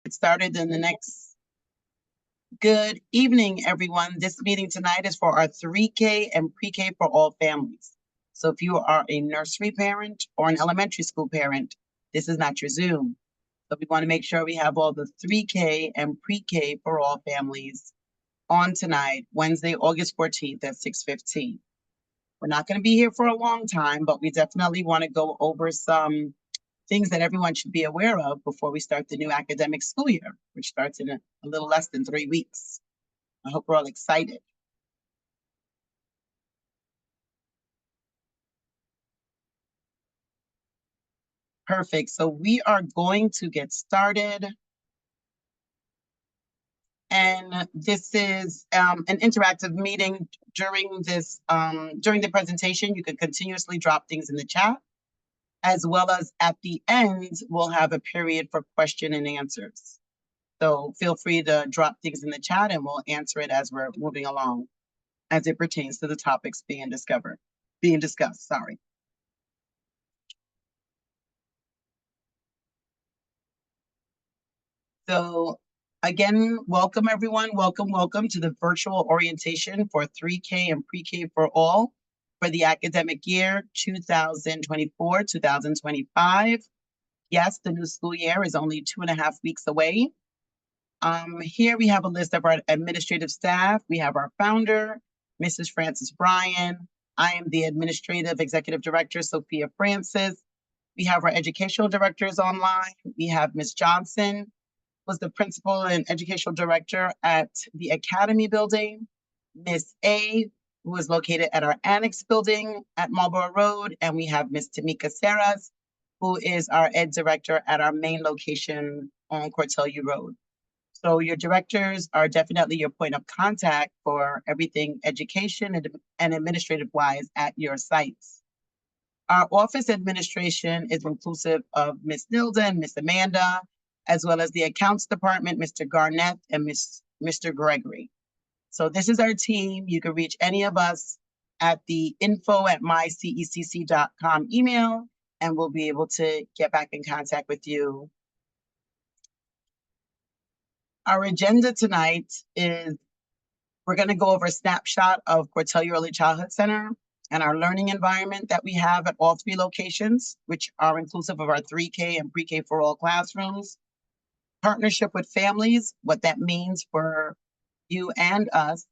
Get started in the next. Good evening, everyone. This meeting tonight is for our 3K and pre-K for all families. So if you are a nursery parent or an elementary school parent, this is not your Zoom. So we want to make sure we have all the 3K and pre-K for all families on tonight, Wednesday, August 14th at 6:15. We're not going to be here for a long time, but we definitely want to go over some things that everyone should be aware of before we start the new academic school year, which starts in a little less than 3 weeks. I hope we're all excited. Perfect. So we are going to get started. And this is an interactive meeting. During the presentation, you can continuously drop things in the chat, as well as at the end, we'll have a period for question and answers. So feel free to drop things in the chat and we'll answer it as we're moving along, as it pertains to the topics being discussed, sorry. So again, welcome everyone. Welcome to the virtual orientation for 3K and pre-K for all for the academic year 2024-2025. Yes, the new school year is only 2.5 weeks away. Here we have a list of our administrative staff. We have our founder, Mrs. Frances Bryan. I am the administrative executive director, Sophia Francis. We have our educational directors online. We have Ms. Johnson, was the principal and educational director at the Academy building. Ms. A, who is located at our annex building at Marlborough Road. And we have Ms. Tamika Serras, who is our ed director at our main location on Cortelyou Road. So your directors are definitely your point of contact for everything education and administrative wise at your sites. Our office administration is inclusive of Ms. Nilda and Ms. Amanda, as well as the accounts department, Mr. Garnett and Mr. Gregory. So this is our team. You can reach any of us at the info@mycecc.com email, and we'll be able to get back in contact with you. Our agenda tonight is we're going to go over a snapshot of Cortelyou Early Childhood Center and our learning environment that we have at all 3 locations, which are inclusive of our 3K and pre-K for all classrooms. Partnership with families, what that means for you and us,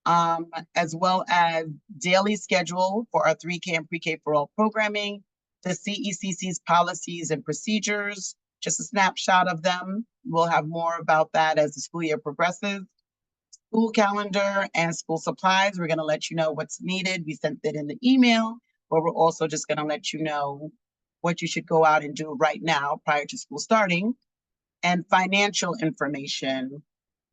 as well as daily schedule for our 3K and pre-K for all programming, the CECC's policies and procedures, just a snapshot of them. We'll have more about that as the school year progresses. School calendar and school supplies. We're going to let you know what's needed. We sent that in the email, but we're also just going to let you know what you should go out and do right now prior to school starting. And financial information.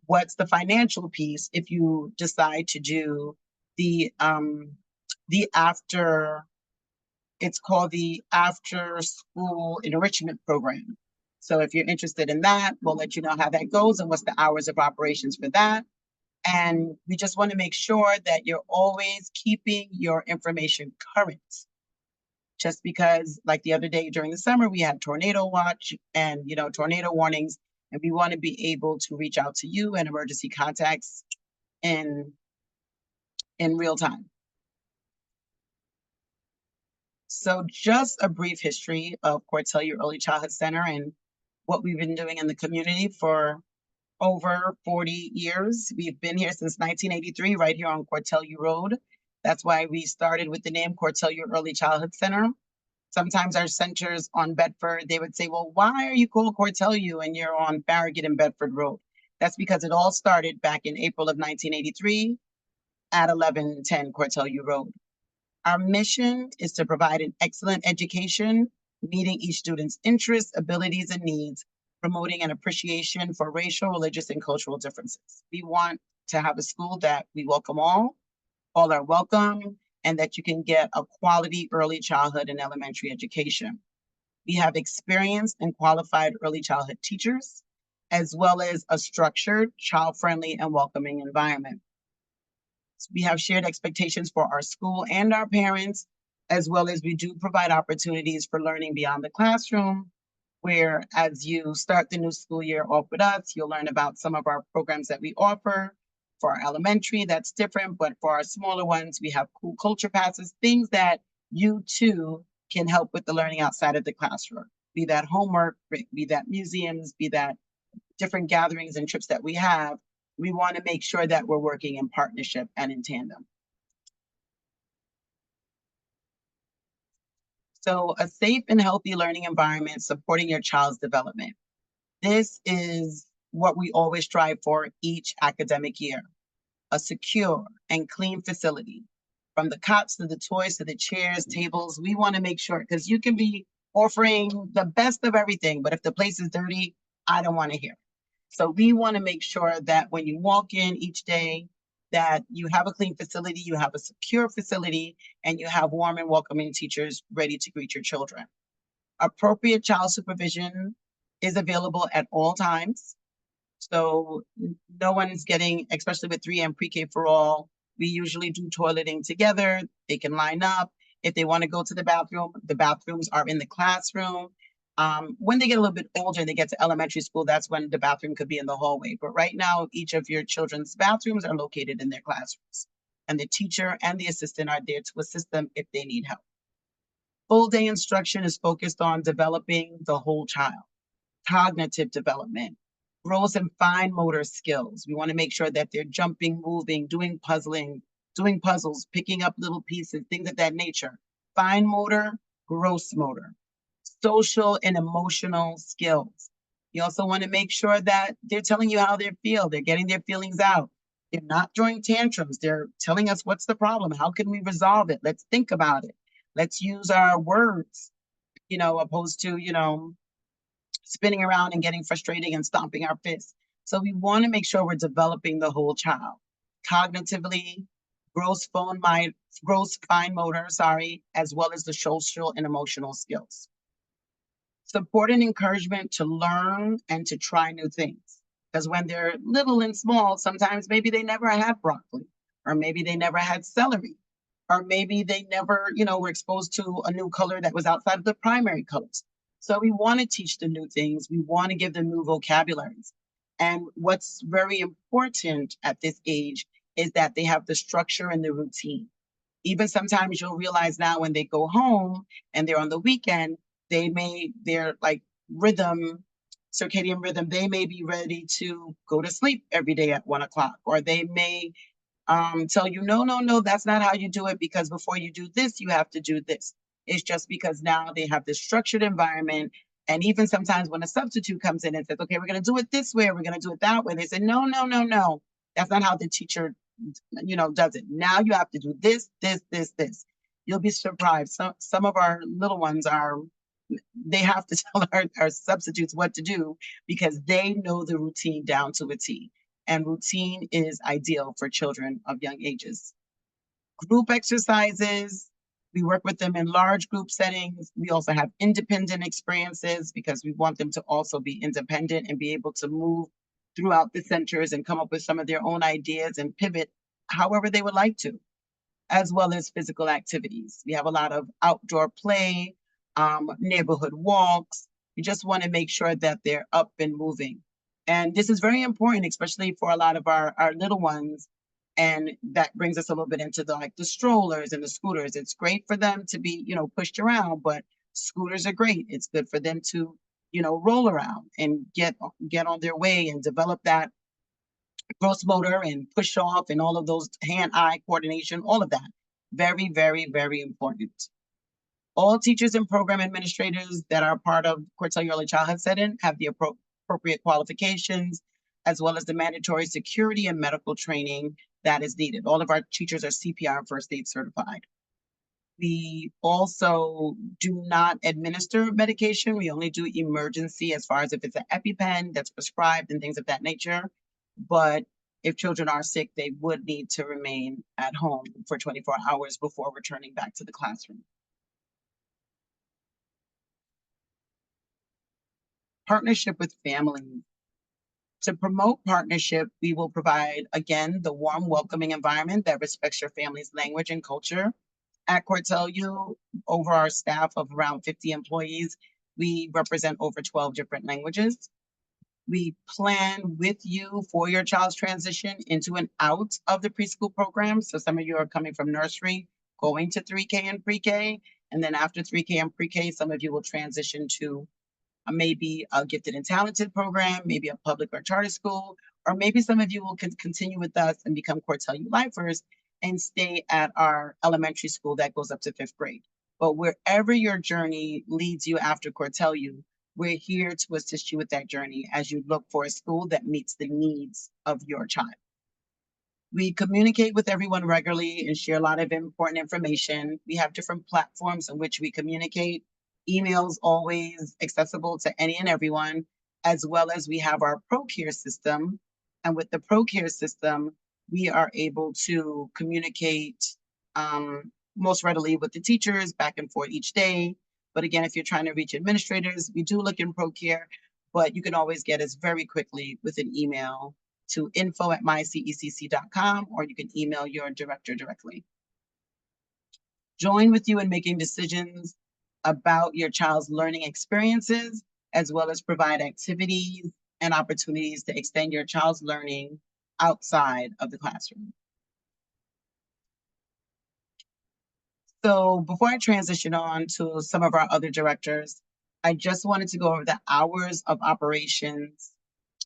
What's the financial piece if you decide to do the after, it's called the after school enrichment program. So if you're interested in that, we'll let you know how that goes and what's the hours of operations for that. And we just want to make sure that you're always keeping your information current. Just because, like the other day during the summer, we had tornado watch and, tornado warnings, and we want to be able to reach out to you and emergency contacts in real time. So just a brief history of Cortelyou Early Childhood Center and what we've been doing in the community for over 40 years. We've been here since 1983, right here on Cortelyou Road. That's why we started with the name Cortelyou Early Childhood Center. Sometimes our centers on Bedford, they would say, well, why are you called Cortelyou and you're on Farragut and Bedford Road? That's because it all started back in April of 1983 at 1110 Cortelyou Road. Our mission is to provide an excellent education, meeting each student's interests, abilities, and needs, promoting an appreciation for racial, religious, and cultural differences. We want to have a school that we welcome all are welcome, and that you can get a quality early childhood and elementary education. We have experienced and qualified early childhood teachers, as well as a structured, child-friendly, and welcoming environment. So we have shared expectations for our school and our parents, as well as we do provide opportunities for learning beyond the classroom, where as you start the new school year off with us, you'll learn about some of our programs that we offer. For our elementary, that's different, but for our smaller ones, we have cool culture passes, things that you too can help with the learning outside of the classroom. Be that homework, be that museums, be that different gatherings and trips that we have. We want to make sure that we're working in partnership and in tandem. So, a safe and healthy learning environment supporting your child's development. This is what we always strive for each academic year: a secure and clean facility. From the cots to the toys to the chairs, tables, we want to make sure, because you can be offering the best of everything, but if the place is dirty, I don't want to hear it. So we want to make sure that when you walk in each day, that you have a clean facility, you have a secure facility, and you have warm and welcoming teachers ready to greet your children. Appropriate child supervision is available at all times. So no one's getting, especially with 3M pre-K for all, we usually do toileting together. They can line up. If they want to go to the bathrooms are in the classroom. When they get a little bit older and they get to elementary school, that's when the bathroom could be in the hallway. But right now, each of your children's bathrooms are located in their classrooms. And the teacher and the assistant are there to assist them if they need help. Full day instruction is focused on developing the whole child: cognitive development, gross and fine motor skills. We want to make sure that they're jumping, moving, doing puzzling, doing puzzles, picking up little pieces, things of that nature. Fine motor, gross motor, social and emotional skills. You also want to make sure that they're telling you how they feel, they're getting their feelings out. They're not throwing tantrums. They're telling us what's the problem. How can we resolve it? Let's think about it. Let's use our words, opposed to, spinning around and getting frustrated and stomping our fists. So we want to make sure we're developing the whole child cognitively, gross fine motor, as well as the social and emotional skills. Support and encouragement to learn and to try new things. Because when they're little and small, sometimes maybe they never had broccoli, or maybe they never had celery, or maybe they never, were exposed to a new color that was outside of the primary colors. So we want to teach them new things. We want to give them new vocabularies. And what's very important at this age is that they have the structure and the routine. Even sometimes you'll realize now when they go home and they're on the weekend, their like rhythm, circadian rhythm, they may be ready to go to sleep every day at 1 o'clock, or they may tell you, no, no, no, that's not how you do it, because before you do this, you have to do this. It's just because now they have this structured environment. And even sometimes when a substitute comes in and says, okay, we're going to do it this way, or we're going to do it that way, they say, no, no, no, no. That's not how the teacher, does it. Now you have to do this, this, this, this. You'll be surprised. Some of our little ones they have to tell our substitutes what to do because they know the routine down to a T. And routine is ideal for children of young ages. Group exercises, we work with them in large group settings. We also have independent experiences because we want them to also be independent and be able to move throughout the centers and come up with some of their own ideas and pivot however they would like to, as well as physical activities. We have a lot of outdoor play, neighborhood walks. We just want to make sure that they're up and moving. And this is very important, especially for a lot of our little ones. And that brings us a little bit into the strollers and the scooters. It's great for them to be, pushed around, but scooters are great. It's good for them to, roll around and get on their way and develop that gross motor and push off and all of those hand-eye coordination, all of that. Very, very, very important. All teachers and program administrators that are part of Cortell Early Childhood Setting have the appropriate qualifications, as well as the mandatory security and medical training that is needed. All of our teachers are CPR and first aid certified. We also do not administer medication. We only do emergency as far as if it's an EpiPen that's prescribed and things of that nature. But if children are sick, they would need to remain at home for 24 hours before returning back to the classroom. Partnership with families. To promote partnership, we will provide, again, the warm, welcoming environment that respects your family's language and culture. At Cortell U, over our staff of around 50 employees, We represent over 12 different languages. We plan with you for your child's transition into and out of the preschool program. So some of you are coming from nursery, going to 3K and pre-K, and then after 3K and pre-K, some of you will transition to maybe a gifted and talented program, maybe a public or charter school, or maybe some of you will continue with us and become Cortelu lifers and stay at our elementary school that goes up to 5th grade. But wherever your journey leads you after Cortelu, we're here to assist you with that journey as you look for a school that meets the needs of your child. We communicate with everyone regularly and share a lot of important information. We have different platforms in which we communicate. Emails always accessible to any and everyone, as well as we have our PreK system. And with the PreK system, we are able to communicate most readily with the teachers back and forth each day. But again, if you're trying to reach administrators, we do look in PreK, but you can always get us very quickly with an email to info@mycecc.com, or you can email your director directly. Join with you in making decisions about your child's learning experiences, as well as provide activities and opportunities to extend your child's learning outside of the classroom. So before I transition on to some of our other directors, I just wanted to go over the hours of operations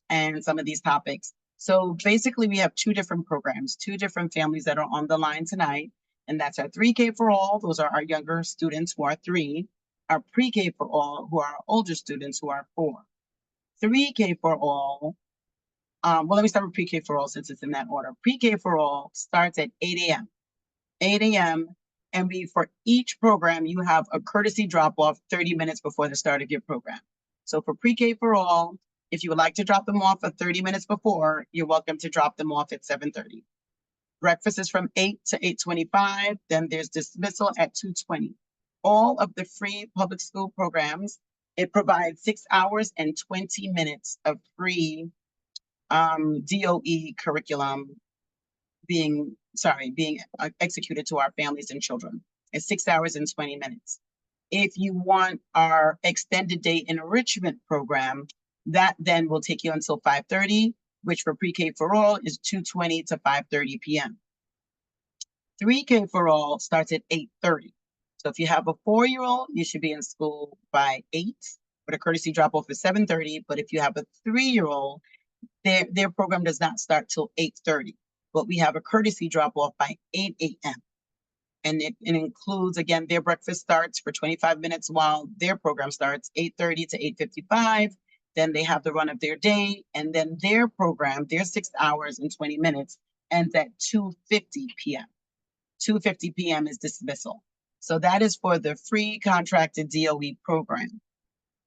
and some of these topics. So basically, we have two different programs, two different families that are on the line tonight, and that's our 3K for all. Those are our younger students who are 3, our pre-K for all, who are our older students who are 4. 3K for all, well, let me start with pre-K for all since it's in that order. Pre-K for all starts at 8 a.m. 8 a.m. And for each program, you have a courtesy drop-off 30 minutes before the start of your program. So for pre-K for all, if you would like to drop them off at 30 minutes before, you're welcome to drop them off at 7:30. Breakfast is from 8 to 8:25. Then there's dismissal at 2:20. All of the free public school programs, it provides 6 hours and 20 minutes of free DOE curriculum being executed to our families and children. It's 6 hours and 20 minutes. If you want our extended day enrichment program, that then will take you until 5:30, which for pre-K for all is 2:20 to 5:30 p.m. 3K for all starts at 8:30. So if you have a 4-year-old, you should be in school by 8, but a courtesy drop-off is 7:30. But if you have a 3-year-old, their program does not start till 8:30, but we have a courtesy drop-off by 8 a.m. And it includes, again, their breakfast starts for 25 minutes while their program starts 8:30 to 8:55. Then they have the run of their day, and then their program, their 6 hours and 20 minutes, ends at 2:50 p.m. 2:50 p.m. is dismissal. So that is for the free contracted DOE program.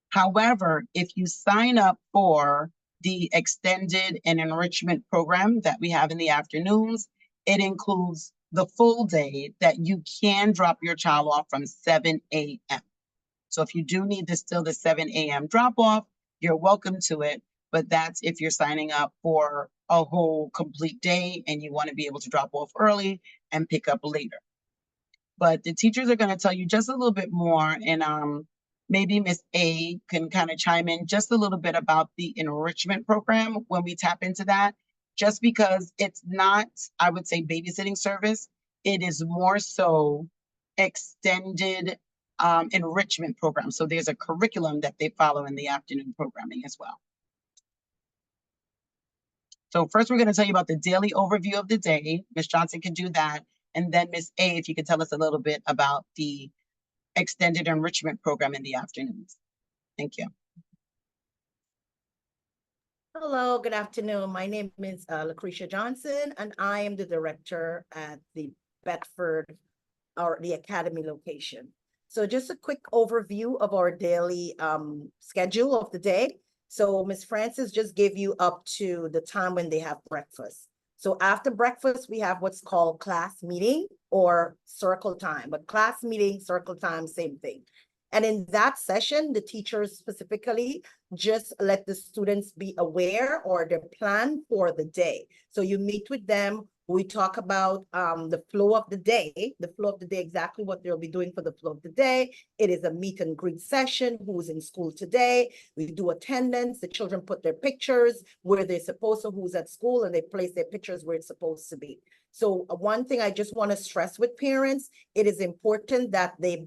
However, if you sign up for the extended and enrichment program that we have in the afternoons, it includes the full day that you can drop your child off from 7 a.m. So if you do need still the 7 a.m. drop off, you're welcome to it, but that's if you're signing up for a whole complete day and you want to be able to drop off early and pick up later. But the teachers are going to tell you just a little bit more, and maybe Miss A can kind of chime in just a little bit about the enrichment program when we tap into that, just because it's not, I would say, babysitting service. It is more so extended enrichment program. So there's a curriculum that they follow in the afternoon programming as well. So first, we're going to tell you about the daily overview of the day. Ms. Johnson can do that. And then Ms. A, if you could tell us a little bit about the extended enrichment program in the afternoons. Thank you. Hello, good afternoon. My name is Lucretia Johnson, and I am the director at the Bedford, or the Academy location. So just a quick overview of our daily schedule of the day. So Ms. Francis just gave you up to the time when they have breakfast. So after breakfast, we have what's called class meeting or circle time, but class meeting, circle time, same thing. And in that session, the teachers specifically just let the students be aware or their plan for the day. So you meet with them, We talk about the flow of the day, exactly what they'll be doing for the flow of the day. It is a meet and greet session, who's in school today. We do attendance, the children put their pictures where they're supposed to, who's at school, and they place their pictures where it's supposed to be. So one thing I just want to stress with parents, it is important that they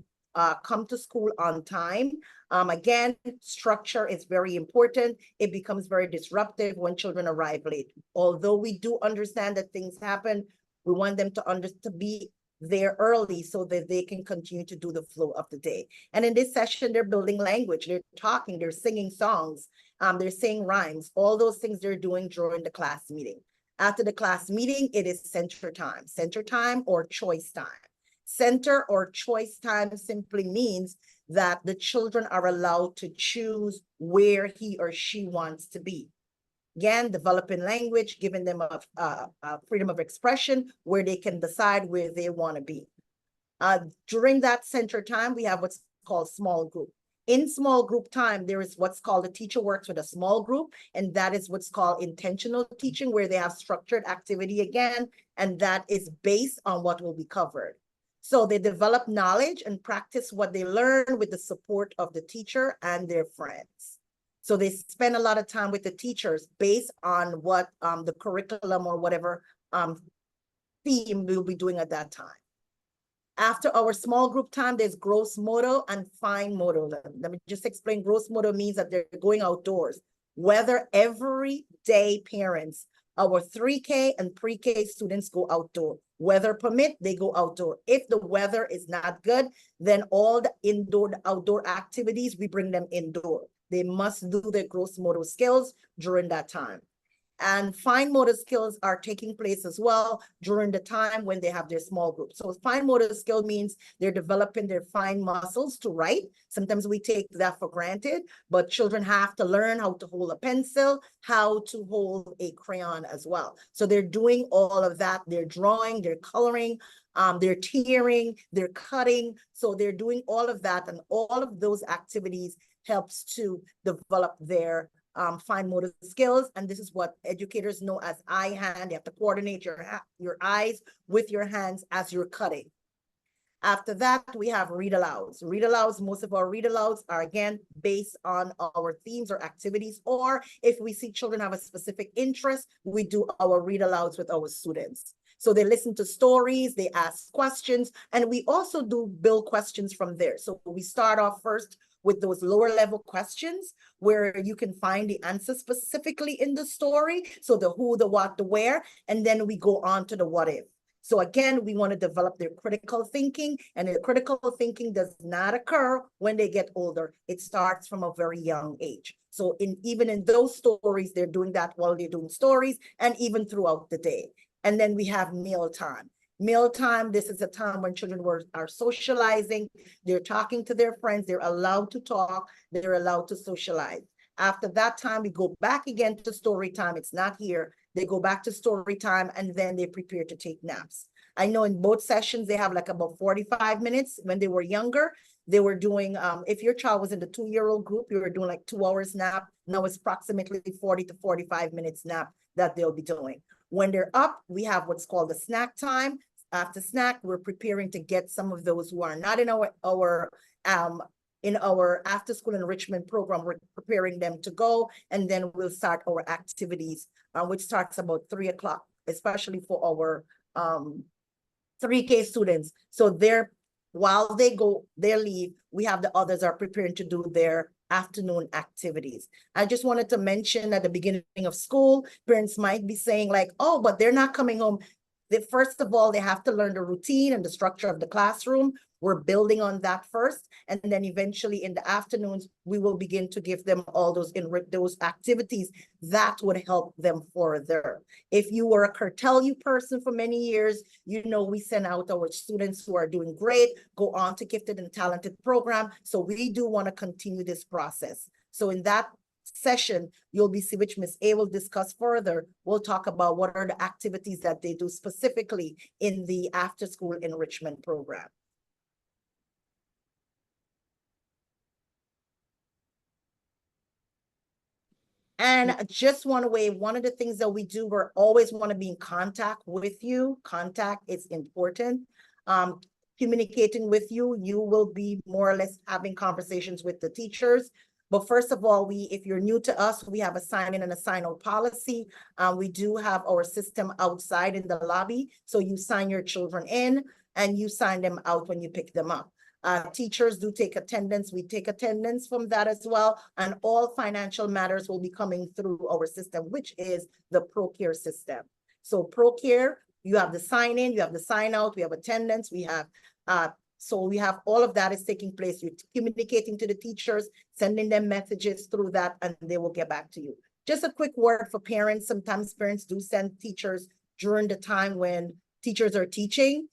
come to school on time. Again, structure is very important. It becomes very disruptive when children arrive late. Although we do understand that things happen, we want them to be there early so that they can continue to do the flow of the day. And in this session, they're building language, they're talking, they're singing songs, they're saying rhymes, all those things they're doing during the class meeting. After the class meeting, it is center time or choice time. Center or choice time simply means that the children are allowed to choose where he or she wants to be. Again, developing language, giving them a freedom of expression where they can decide where they want to be. During that center time, we have what's called small group. In small group time, there is what's called a teacher works with a small group, and that is what's called intentional teaching, where they have structured activity again, and that is based on what will be covered. So they develop knowledge and practice what they learn with the support of the teacher and their friends. So they spend a lot of time with the teachers based on what the curriculum or whatever theme we'll be doing at that time. After our small group time, there's gross motor and fine motor. Let me just explain. Gross motor means that they're going outdoors. Whether every day parents, our 3K and pre-K students go outdoor. Weather permit, they go outdoor. If the weather is not good, then all the outdoor activities, we bring them indoor. They must do their gross motor skills during that time. And fine motor skills are taking place as well during the time when they have their small group. So fine motor skill means they're developing their fine muscles to write. Sometimes we take that for granted, but children have to learn how to hold a pencil, how to hold a crayon as well. So they're doing all of that. They're drawing, they're coloring, they're tearing, they're cutting. So they're doing all of that, and all of those activities helps to develop their fine motor skills. And this is what educators know as eye hand. You have to coordinate your eyes with your hands as you're cutting. After that, we have read alouds. Read alouds, most of our read alouds are again based on our themes or activities, or if we see children have a specific interest, we do our read alouds with our students. So they listen to stories, they ask questions, and we also do build questions from there. So we start off first with those lower level questions where you can find the answer specifically in the story. So the who, the what, the where, and then we go on to the what if. So again, we want to develop their critical thinking, and the critical thinking does not occur when they get older. It starts from a very young age. So even in those stories, they're doing that while they're doing stories, and even throughout the day. And then we have meal time. Mealtime, this is a time when children are socializing, they're talking to their friends, they're allowed to talk, they're allowed to socialize. After that time, we go back again to story time. It's not here. They go back to story time, and then they prepare to take naps. I know in both sessions, they have like about 45 minutes. When they were younger, they were doing, if your child was in the 2-year-old group, you were doing like 2 hours nap. Now it's approximately 40 to 45 minutes nap that they'll be doing. When they're up, we have what's called the snack time. After snack, we're preparing to get some of those who are not in our after school enrichment program. We're preparing them to go, and then we'll start our activities, which starts about 3 o'clock, especially for our 3K students. So while they leave, we have the others are preparing to do their afternoon activities. I just wanted to mention at the beginning of school, parents might be saying like, oh, but they're not coming home. First of all, they have to learn the routine and the structure of the classroom. We're building on that first. And then eventually in the afternoons, we will begin to give them all those activities that would help them further. If you were a curtail person for many years, you know we send out our students who are doing great, go on to gifted and talented program. So we do want to continue this process. So in that session, you'll be see which Ms. A will discuss further. We'll talk about what are the activities that they do specifically in the after school enrichment program. And I just want to weigh one of the things that we do, we're always want to be in contact with you. Contact is important. Um, Communicating with you, you will be more or less having conversations with the teachers. But first of all, if you're new to us, we have a sign in and a sign out policy. We do have our system outside in the lobby. So you sign your children in and you sign them out when you pick them up. Teachers do take attendance. We take attendance from that as well. And all financial matters will be coming through our system, which is the PreK system. So PreK, you have the sign in, you have the sign out, we have attendance, so we have all of that is taking place. You're communicating to the teachers, sending them messages through that, and they will get back to you. Just a quick word for parents. Sometimes parents do send teachers during the time when teachers are teaching.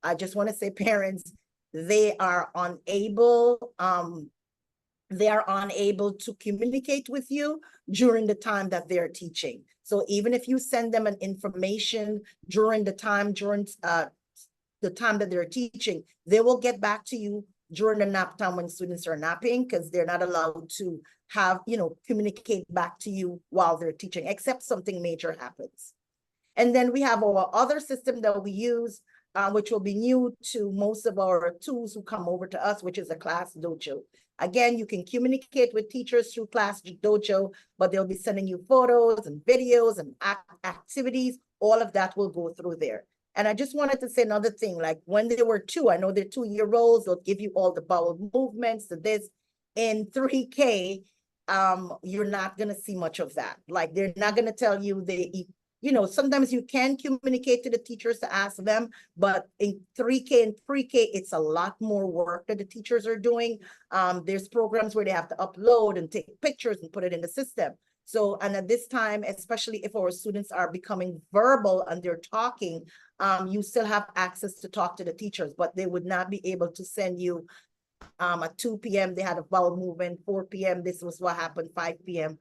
I just want to say parents, they are unable to communicate with you during the time that they're teaching. So even if you send them an information during the time that they're teaching, they will get back to you during the nap time when students are napping, because they're not allowed to communicate back to you while they're teaching, except something major happens. And then we have our other system that we use, which will be new to most of our tools who come over to us, which is a Class Dojo. Again, you can communicate with teachers through Class Dojo, but they'll be sending you photos and videos and activities. All of that will go through there. And I just wanted to say another thing, like when they were 2, I know they're 2-year-olds, they'll give you all the bowel movements to this. In PreK, you're not going to see much of that. Like they're not going to tell you sometimes you can communicate to the teachers to ask them, but in PreK and PreK, it's a lot more work that the teachers are doing. There's programs where they have to upload and take pictures and put it in the system. So, and at this time, especially if our students are becoming verbal and they're talking, you still have access to talk to the teachers, but they would not be able to send you at 2 p.m. they had a bowel movement, 4 p.m. this was what happened, 5 p.m.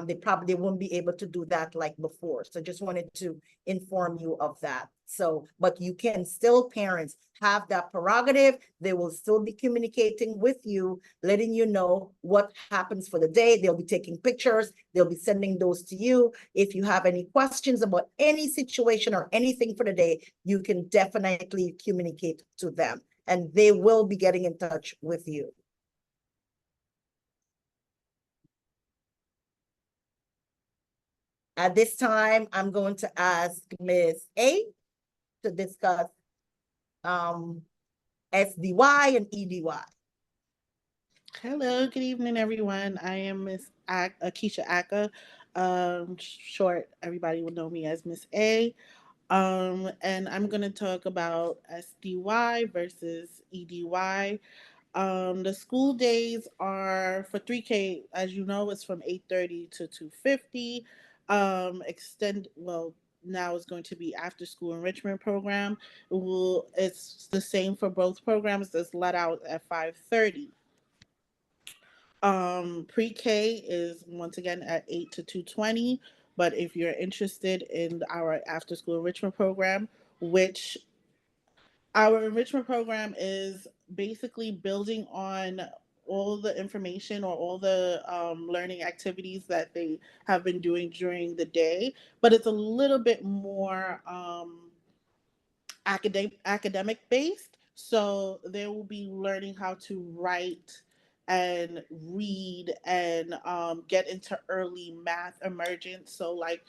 They won't be able to do that like before. So just wanted to inform you of that. So, but you can still, parents have that prerogative. They will still be communicating with you, letting you know what happens for the day. They'll be taking pictures. They'll be sending those to you. If you have any questions about any situation or anything for the day, you can definitely communicate to them, and they will be getting in touch with you. At this time, I'm going to ask Ms. A to discuss SDY and EDY. Hello, good evening, everyone. I am Miss Akeisha Aka. Short, everybody will know me as Miss A. And I'm going to talk about SDY versus EDY. The school days are for 3K, as you know, it's from 8:30 to 2:50. Now it's going to be after school enrichment program. It's the same for both programs. It's let out at 5:30. Pre-K is once again at 8 to 2:20. But if you're interested in our after school enrichment program, which our enrichment program is basically building on all the information or all the learning activities that they have been doing during the day, but it's a little bit more academic based. So they will be learning how to write and read and get into early math emergence. So like,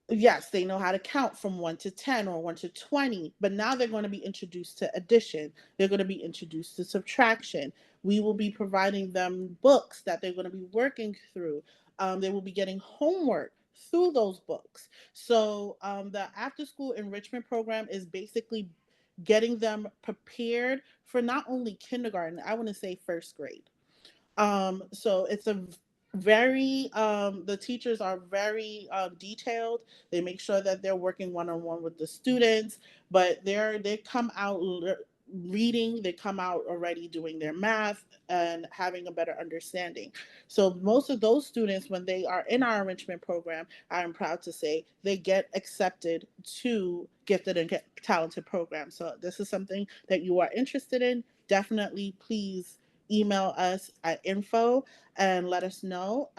yes, they know how to count from 1 to 10 or 1 to 20, but now they're going to be introduced to addition. They're going to be introduced to subtraction. We will be providing them books that they're going to be working through. They will be getting homework through those books. So the after school enrichment program is basically getting them prepared for not only kindergarten, I want to say first grade. So it's a very the teachers are very detailed. They make sure that they're working one-on-one with the students, but they come out reading, they come out already doing their math and having a better understanding. So most of those students, when they are in our enrichment program, I'm proud to say they get accepted to gifted and talented program. So this is something that you are interested in, definitely please email us at info and let us know.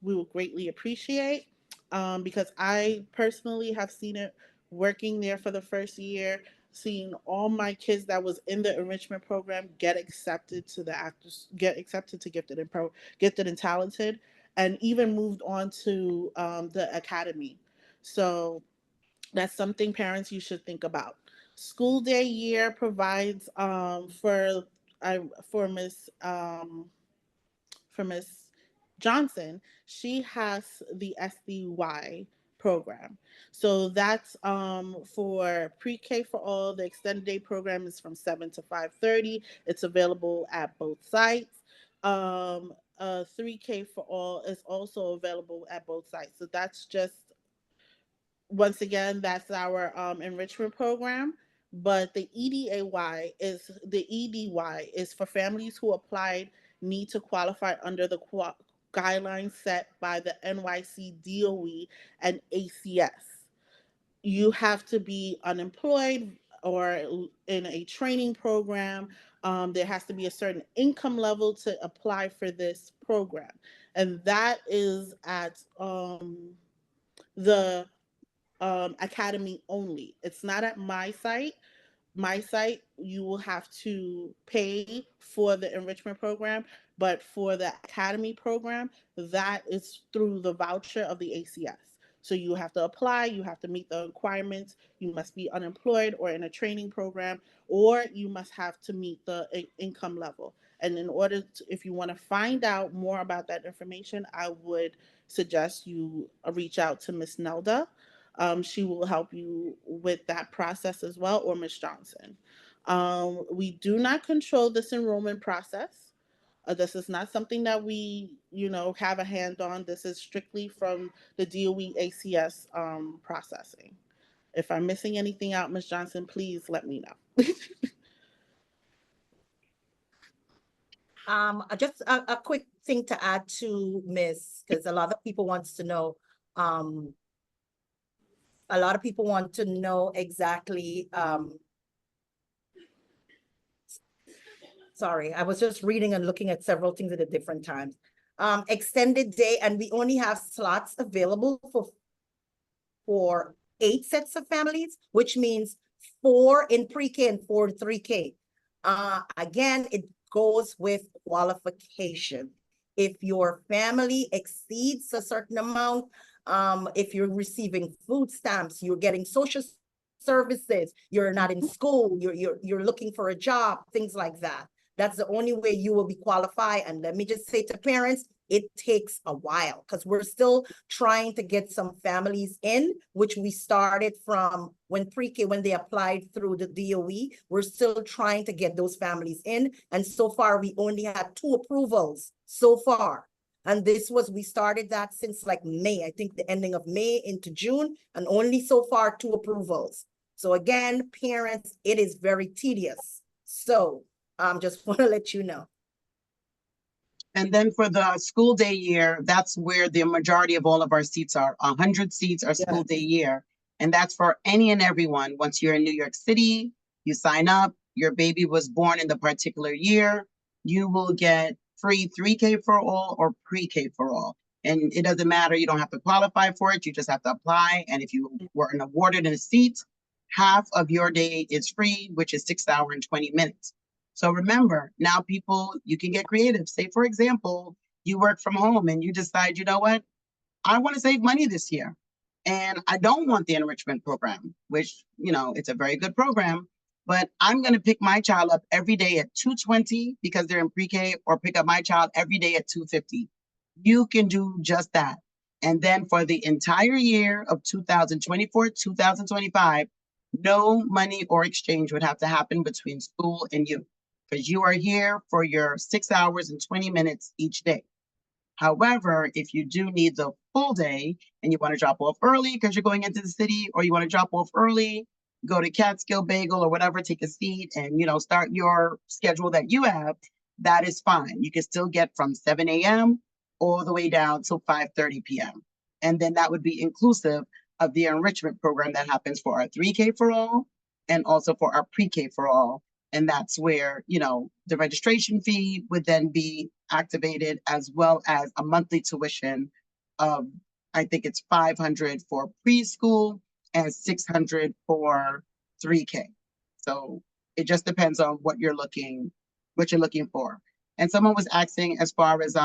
we will greatly appreciate, because I personally have seen it working there for the first year, seeing all my kids that was in the enrichment program get accepted to the actors, get accepted to gifted and talented, and even moved on to the academy. So that's something parents you should think about. School day year provides for Miss Johnson, she has the SDY program. So that's for pre-K for all. The extended day program is from 7 to 5:30. It's available at both sites. 3K for all is also available at both sites. So that's just, once again, that's our enrichment program. But the EDY is for families who applied need to qualify under the guidelines set by the NYC DOE and ACS. You have to be unemployed or in a training program. There has to be a certain income level to apply for this program, and that is at the academy only. It's not at my site. You will have to pay for the enrichment program, but for the academy program, that is through the voucher of the ACS. So you have to apply, you have to meet the requirements, you must be unemployed or in a training program, or you must have to meet the income level. And in order to, if you want to find out more about that information, I would suggest you reach out to Miss Nelda. She will help you with that process as well, or Miss Johnson. We do not control this enrollment process. This is not something that we, have a hand on. This is strictly from the DOE ACS processing. If I'm missing anything out, Miss Johnson, please let me know. Just a quick thing to add to Miss, because a lot of people want to know exactly, sorry, I was just reading and looking at several things at a different times. Extended day, and we only have slots available for 8 sets of families, which means 4 in pre-K and 4 in 3K. Again, it goes with qualification. If your family exceeds a certain amount, if you're receiving food stamps, you're getting social services, you're not in school, you're looking for a job, things like that. That's the only way you will be qualified. And let me just say to parents, it takes a while because we're still trying to get some families in, which we started from when pre-K, when they applied through the DOE. We're still trying to get those families in. And so far, we only had 2 approvals so far. And we started that since like May, I think the ending of May into June, and only so far 2 approvals. So again, parents, it is very tedious. So just want to let you know. And then for the school day year, that's where the majority of all of our seats are. 100 seats are school day year. And that's for any and everyone. Once you're in New York City, you sign up, your baby was born in the particular year, you will get free 3K for all or pre-K for all. And it doesn't matter, you don't have to qualify for it, you just have to apply. And if you were awarded a seat, half of your day is free, which is 6 hours and 20 minutes. So remember, now people, you can get creative. Say, for example, you work from home and you decide, you know what, I want to save money this year. And I don't want the enrichment program, which, it's a very good program, but I'm going to pick my child up every day at 2:20 because they're in pre-K, or pick up my child every day at 2:50. You can do just that. And then for the entire year of 2024, 2025, no money or exchange would have to happen between school and you, because you are here for your 6 hours and 20 minutes each day. However, if you do need the full day and you want to drop off early because you're going into the city, or you want to drop off early, go to Catskill Bagel or whatever, take a seat and, start your schedule that you have, that is fine. You can still get from 7 a.m. all the way down till 5:30 p.m. And then that would be inclusive of the enrichment program that happens for our 3K for all and also for our pre-K for all. And that's where, the registration fee would then be activated, as well as a monthly tuition I think it's 500 for preschool and 600 for 3K. So it just depends on what you're looking for. And someone was asking as far as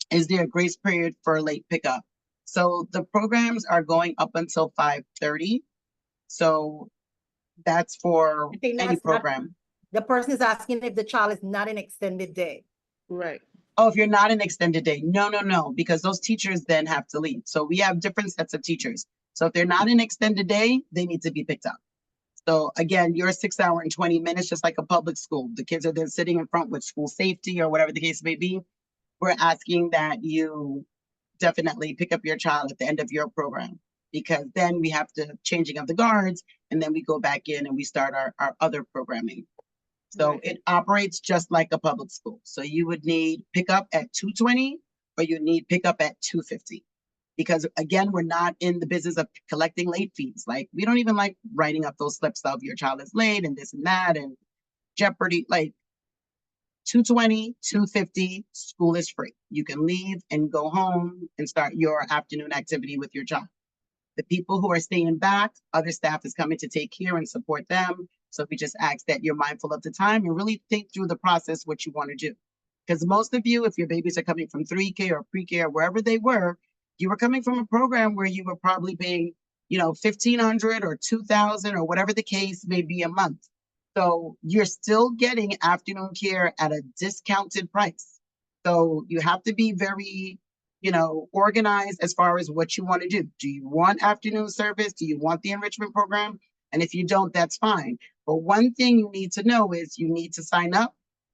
is there a grace period for late pickup? So the programs are going up until 5:30. So that's for I think any that's not, program. the person is asking if the child is not an extended day. Right. Oh, if you're not an extended day, no, no, no, because those teachers then have to leave. So we have different sets of teachers. So if they're not an extended day, they need to be picked up. So again, you're 6 hour and 20 minutes, just like a public school. The kids are then sitting in front with school safety or whatever the case may be. We're asking that you definitely pick up your child at the end of your program, because then we have the changing of the guards, and then we go back in and we start our other programming. So Right. it operates just like a public school. So you would need pickup at 2:20 or you need pickup at 2:50. Because again, we're not in the business of collecting late fees. Like we don't even like writing up those slips of your child is late and this and that and Jeopardy. Like 2:20, 2:50, school is free. You can leave and go home and start your afternoon activity with your child. The people who are staying back, other staff is coming to take care and support them. So we just ask that you're mindful of the time and really think through the process, what you want to do. Because most of you, if your babies are coming from 3K or pre-K or wherever they were, you were coming from a program where you were probably paying, 1,500 or 2,000 or whatever the case may be a month. So you're still getting afternoon care at a discounted price. So you have to be very organized as far as what you want to do. Do you want afternoon service? Do you want the enrichment program? And if you don't, that's fine. But one thing you need to know is you need to sign up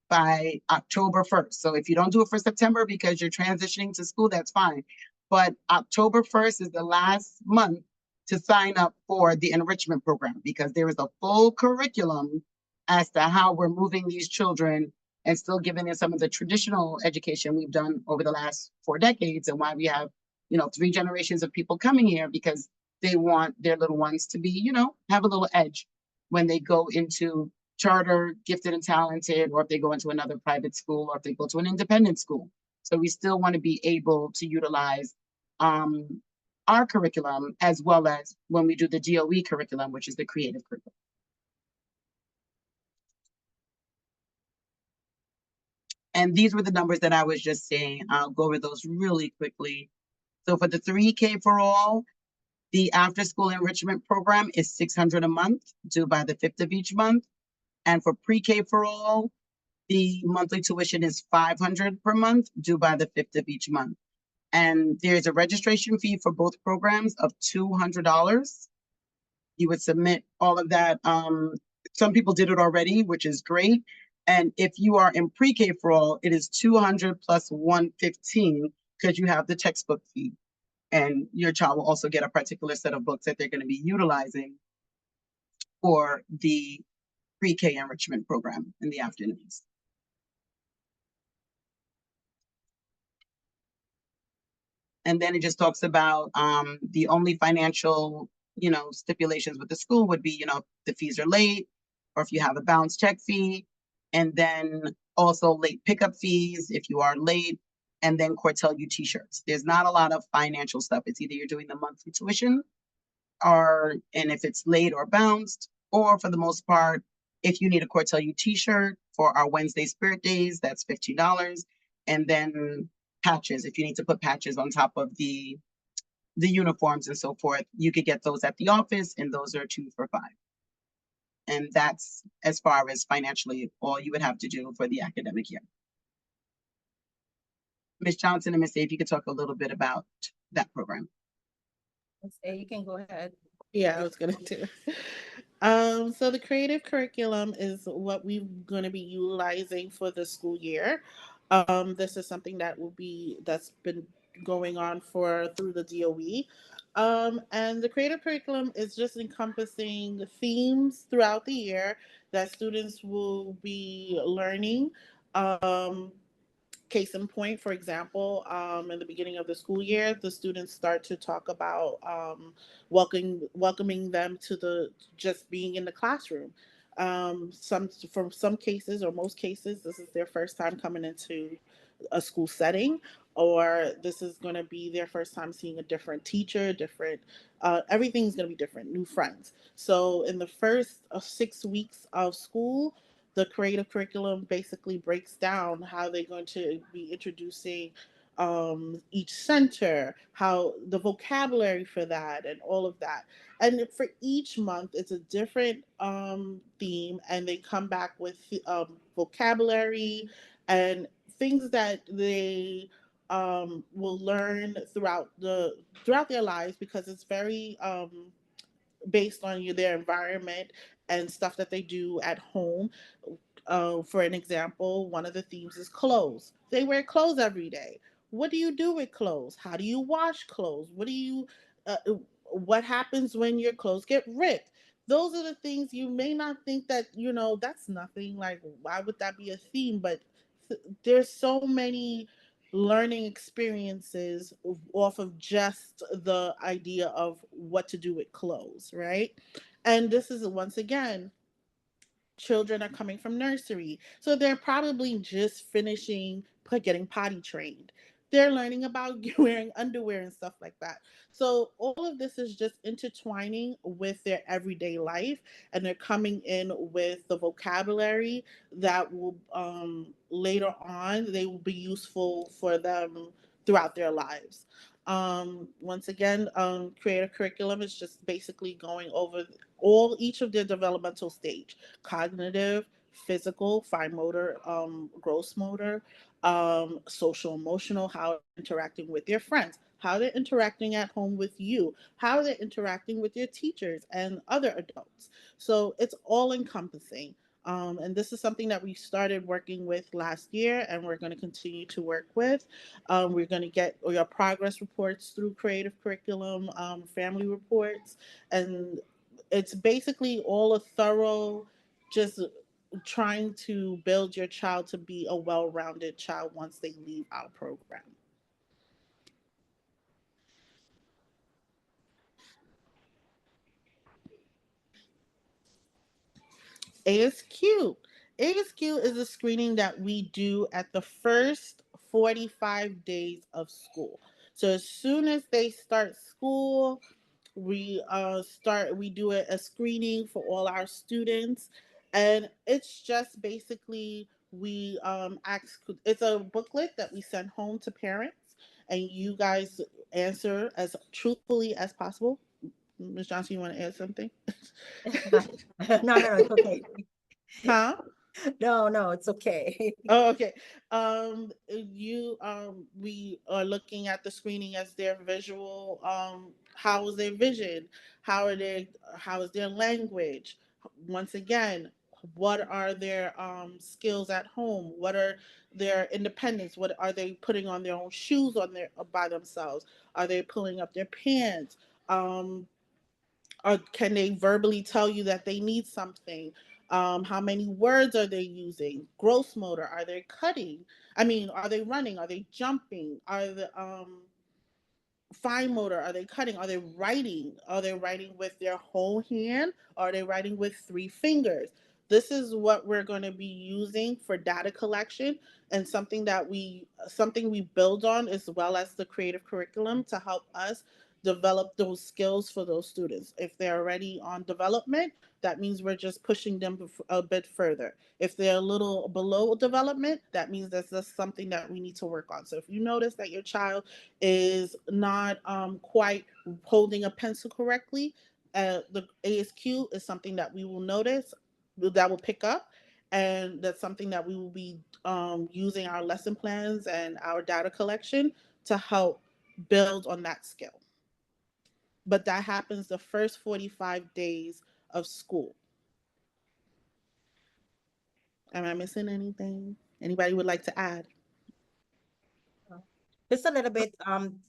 by October 1st. So if you don't do it for September because you're transitioning to school, that's fine. But October 1st is the last month to sign up for the enrichment program, because there is a full curriculum as to how we're moving these children and still giving them some of the traditional education we've done over the last 4 decades, and why we have, 3 generations of people coming here, because they want their little ones to be, have a little edge when they go into charter, gifted and talented, or if they go into another private school, or if they go to an independent school. So we still want to be able to utilize our curriculum as well as when we do the DOE curriculum, which is the creative curriculum. And these were the numbers that I was just saying. I'll go over those really quickly. So for the 3K for all, the after school enrichment program is 600 a month, due by the 5th of each month. And for pre-K for all, the monthly tuition is 500 per month, due by the 5th of each month. And there's a registration fee for both programs of $200. You would submit all of that. Some people did it already, which is great. And if you are in pre-K for all, it is 200 plus 115, because you have the textbook fee. And your child will also get a particular set of books that they're going to be utilizing for the pre-K enrichment program in the afternoons. And then it just talks about the only financial, stipulations with the school would be, the fees are late, or if you have a bounce check fee, and then also late pickup fees if you are late, and then Cortell U t-shirts. There's not a lot of financial stuff. It's either you're doing the monthly tuition, and if it's late or bounced, or for the most part, if you need a Cortell U t-shirt for our Wednesday Spirit Days, that's $15. And then patches, if you need to put patches on top of the uniforms and so forth, you could get those at the office, and those are 2 for $5. And that's as far as financially all you would have to do for the academic year. Ms. Johnson and Ms. A, if you could talk a little bit about that program. Okay, you can go ahead. Yeah, I was gonna do. So the creative curriculum is what we're going to be utilizing for the school year. This is something that's been going on for through the DOE. And the creative curriculum is just encompassing themes throughout the year that students will be learning. Um, Case in point, for example, in the beginning of the school year, the students start to talk about welcoming them to the just being in the classroom. From some cases or most cases, this is their first time coming into a school setting, or this is going to be their first time seeing a different teacher, different, everything's going to be different, new friends. So in the first 6 weeks of school, the creative curriculum basically breaks down how they're going to be introducing each center, how the vocabulary for that, and all of that. And for each month, it's a different theme, and they come back with vocabulary and things that they will learn throughout their lives, because it's very based on their environment and stuff that they do at home. For an example, one of the themes is clothes. They wear clothes every day. What do you do with clothes? How do you wash clothes? Uh, what happens when your clothes get ripped? Those are the things you may not think that, that's nothing. Like, why would that be a theme? But there's so many learning experiences off of just the idea of what to do with clothes, right? And this is, once again, children are coming from nursery. So they're probably just finishing getting potty trained. They're learning about wearing underwear and stuff like that. So all of this is just intertwining with their everyday life, and they're coming in with the vocabulary that will later on they will be useful for them throughout their lives. Once again, creative curriculum is just basically going over each of their developmental stage: cognitive, physical, fine motor, gross motor, social emotional, how they're interacting with their friends, how they're interacting at home with you, how they're interacting with their teachers and other adults. So it's all encompassing. And this is something that we started working with last year, and we're going to continue to work with. We're going to get your progress reports through creative curriculum, family reports, and it's basically all a thorough, just trying to build your child to be a well-rounded child once they leave our program. ASQ. ASQ is a screening that we do at the first 45 days of school. So as soon as they start school, we do a screening for all our students, and it's just basically we ask. It's a booklet that we send home to parents, and you guys answer as truthfully as possible. Ms. Johnson, you want to add something? No, no, it's okay. Huh? No, no, it's okay. Oh, okay. We are looking at the screening as their visual. How is their vision? How are they? How is their language? Once again, what are their skills at home? What are their independence? What are they putting on their own shoes on their by themselves? Are they pulling up their pants? Um, or can they verbally tell you that they need something? How many words are they using? Gross motor, are they cutting? I mean, are they running? Are they jumping? Are the fine motor, are they cutting? Are they writing? Are they writing with their whole hand? Or are they writing with 3 fingers? This is what we're going to be using for data collection, and something we build on, as well as the creative curriculum, to help us develop those skills for those students. If they're already on development, that means we're just pushing them a bit further. If they're a little below development, that means that's just something that we need to work on. So if you notice that your child is not quite holding a pencil correctly, the ASQ is something that we will notice, that will pick up, and that's something that we will be using our lesson plans and our data collection to help build on that skill. But that happens the first 45 days of school. Am I missing anything? Anybody would like to add? Just a little bit,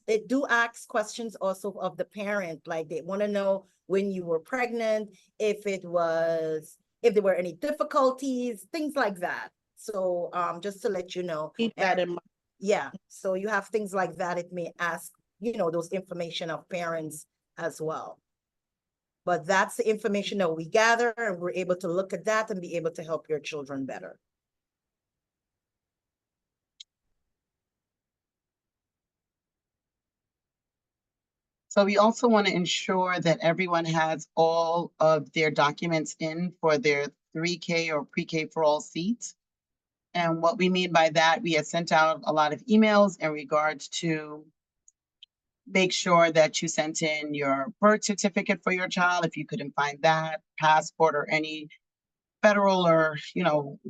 they do ask questions also of the parent, like they want to know when you were pregnant, if there were any difficulties, things like that. So, just to let you know. Keep that in mind. Yeah, so you have things like that. It may ask, those information of parents as well. But that's the information that we gather, and we're able to look at that and be able to help your children better. So we also want to ensure that everyone has all of their documents in for their 3K or pre-K for all seats. And what we mean by that, we had sent out a lot of emails in regards to make sure that you sent in your birth certificate for your child, if you couldn't find that, passport, or any federal or,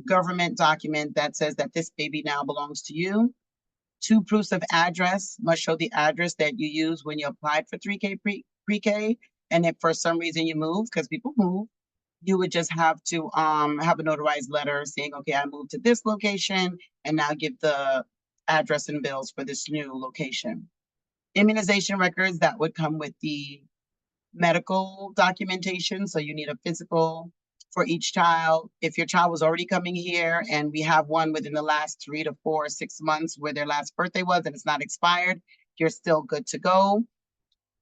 government document that says that this baby now belongs to you. 2 proofs of address must show the address that you used when you applied for 3K pre-K. And if for some reason you move, because people move, you would just have to have a notarized letter saying, okay, I moved to this location and now give the address and bills for this new location. Immunization records that would come with the medical documentation. So you need a physical for each child. If your child was already coming here and we have one within the last 3 to 4, 6 months where their last birthday was and it's not expired, you're still good to go.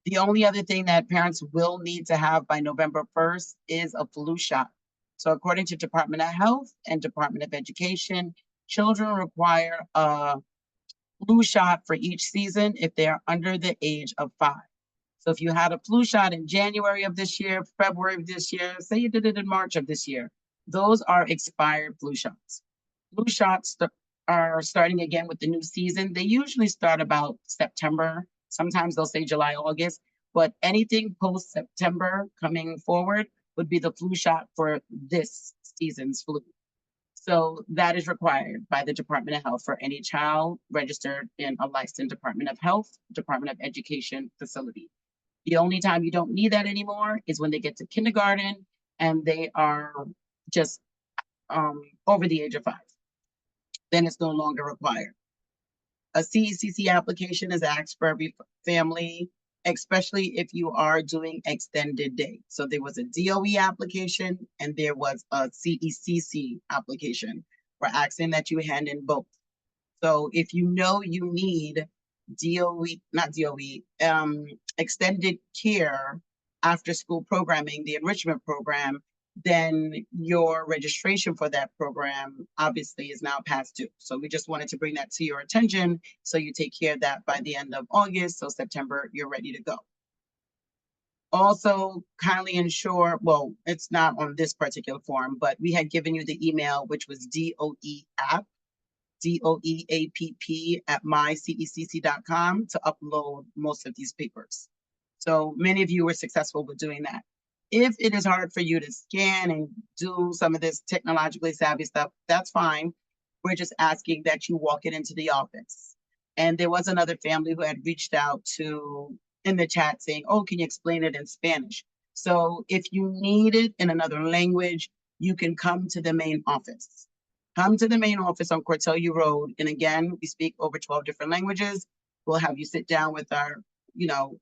The only other thing that parents will need to have by November 1st is a flu shot. So according to Department of Health and Department of Education, children require a flu shot for each season if they are under the age of 5. So if you had a flu shot in January of this year, February of this year, say you did it in March of this year, those are expired flu shots. Flu shots are starting again with the new season. They usually start about September. Sometimes they'll say July, August, but anything post-September coming forward would be the flu shot for this season's flu. So that is required by the Department of Health for any child registered in a licensed Department of Health, Department of Education facility. The only time you don't need that anymore is when they get to kindergarten and they are just over the age of 5. Then it's no longer required. A CECC application is asked for every family, especially if you are doing extended day. So there was a DOE application and there was a CECC application. We're asking that you hand in both. So if you know you need extended care after school programming, the enrichment program, then your registration for that program obviously is now past due. So we just wanted to bring that to your attention so you take care of that by the end of August. So September, you're ready to go. Also, kindly ensure, well, it's not on this particular form, but we had given you the email, which was DOE app, DOEAPP at mycecc.com to upload most of these papers. So many of you were successful with doing that. If it is hard for you to scan and do some of this technologically savvy stuff, that's fine. We're just asking that you walk it into the office. And there was another family who had reached out to in the chat saying, oh, can you explain it in Spanish? So if you need it in another language, you can come to the main office. Come to the main office on Cortelyou Road. And again, we speak over 12 different languages. We'll have you sit down with our,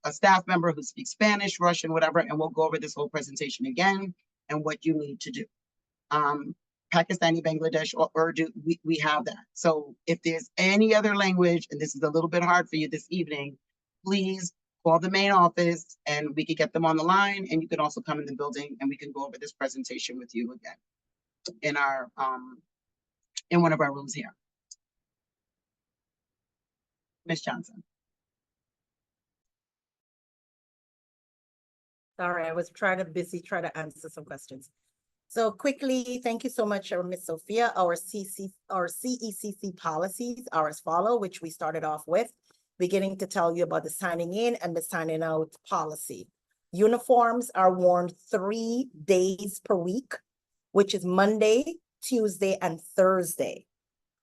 a staff member who speaks Spanish, Russian, whatever, and we'll go over this whole presentation again and what you need to do. Pakistani, Bangladesh, or Urdu, we have that. So if there's any other language, and this is a little bit hard for you this evening, please call the main office and we can get them on the line, and you can also come in the building and we can go over this presentation with you again in our in one of our rooms here. Ms. Johnson. Sorry, I was trying to answer some questions. So quickly, thank you so much, Ms. Sophia. Our CECC policies are as follow, which we started off with, beginning to tell you about the signing in and the signing out policy. Uniforms are worn 3 days per week, which is Monday, Tuesday, and Thursday.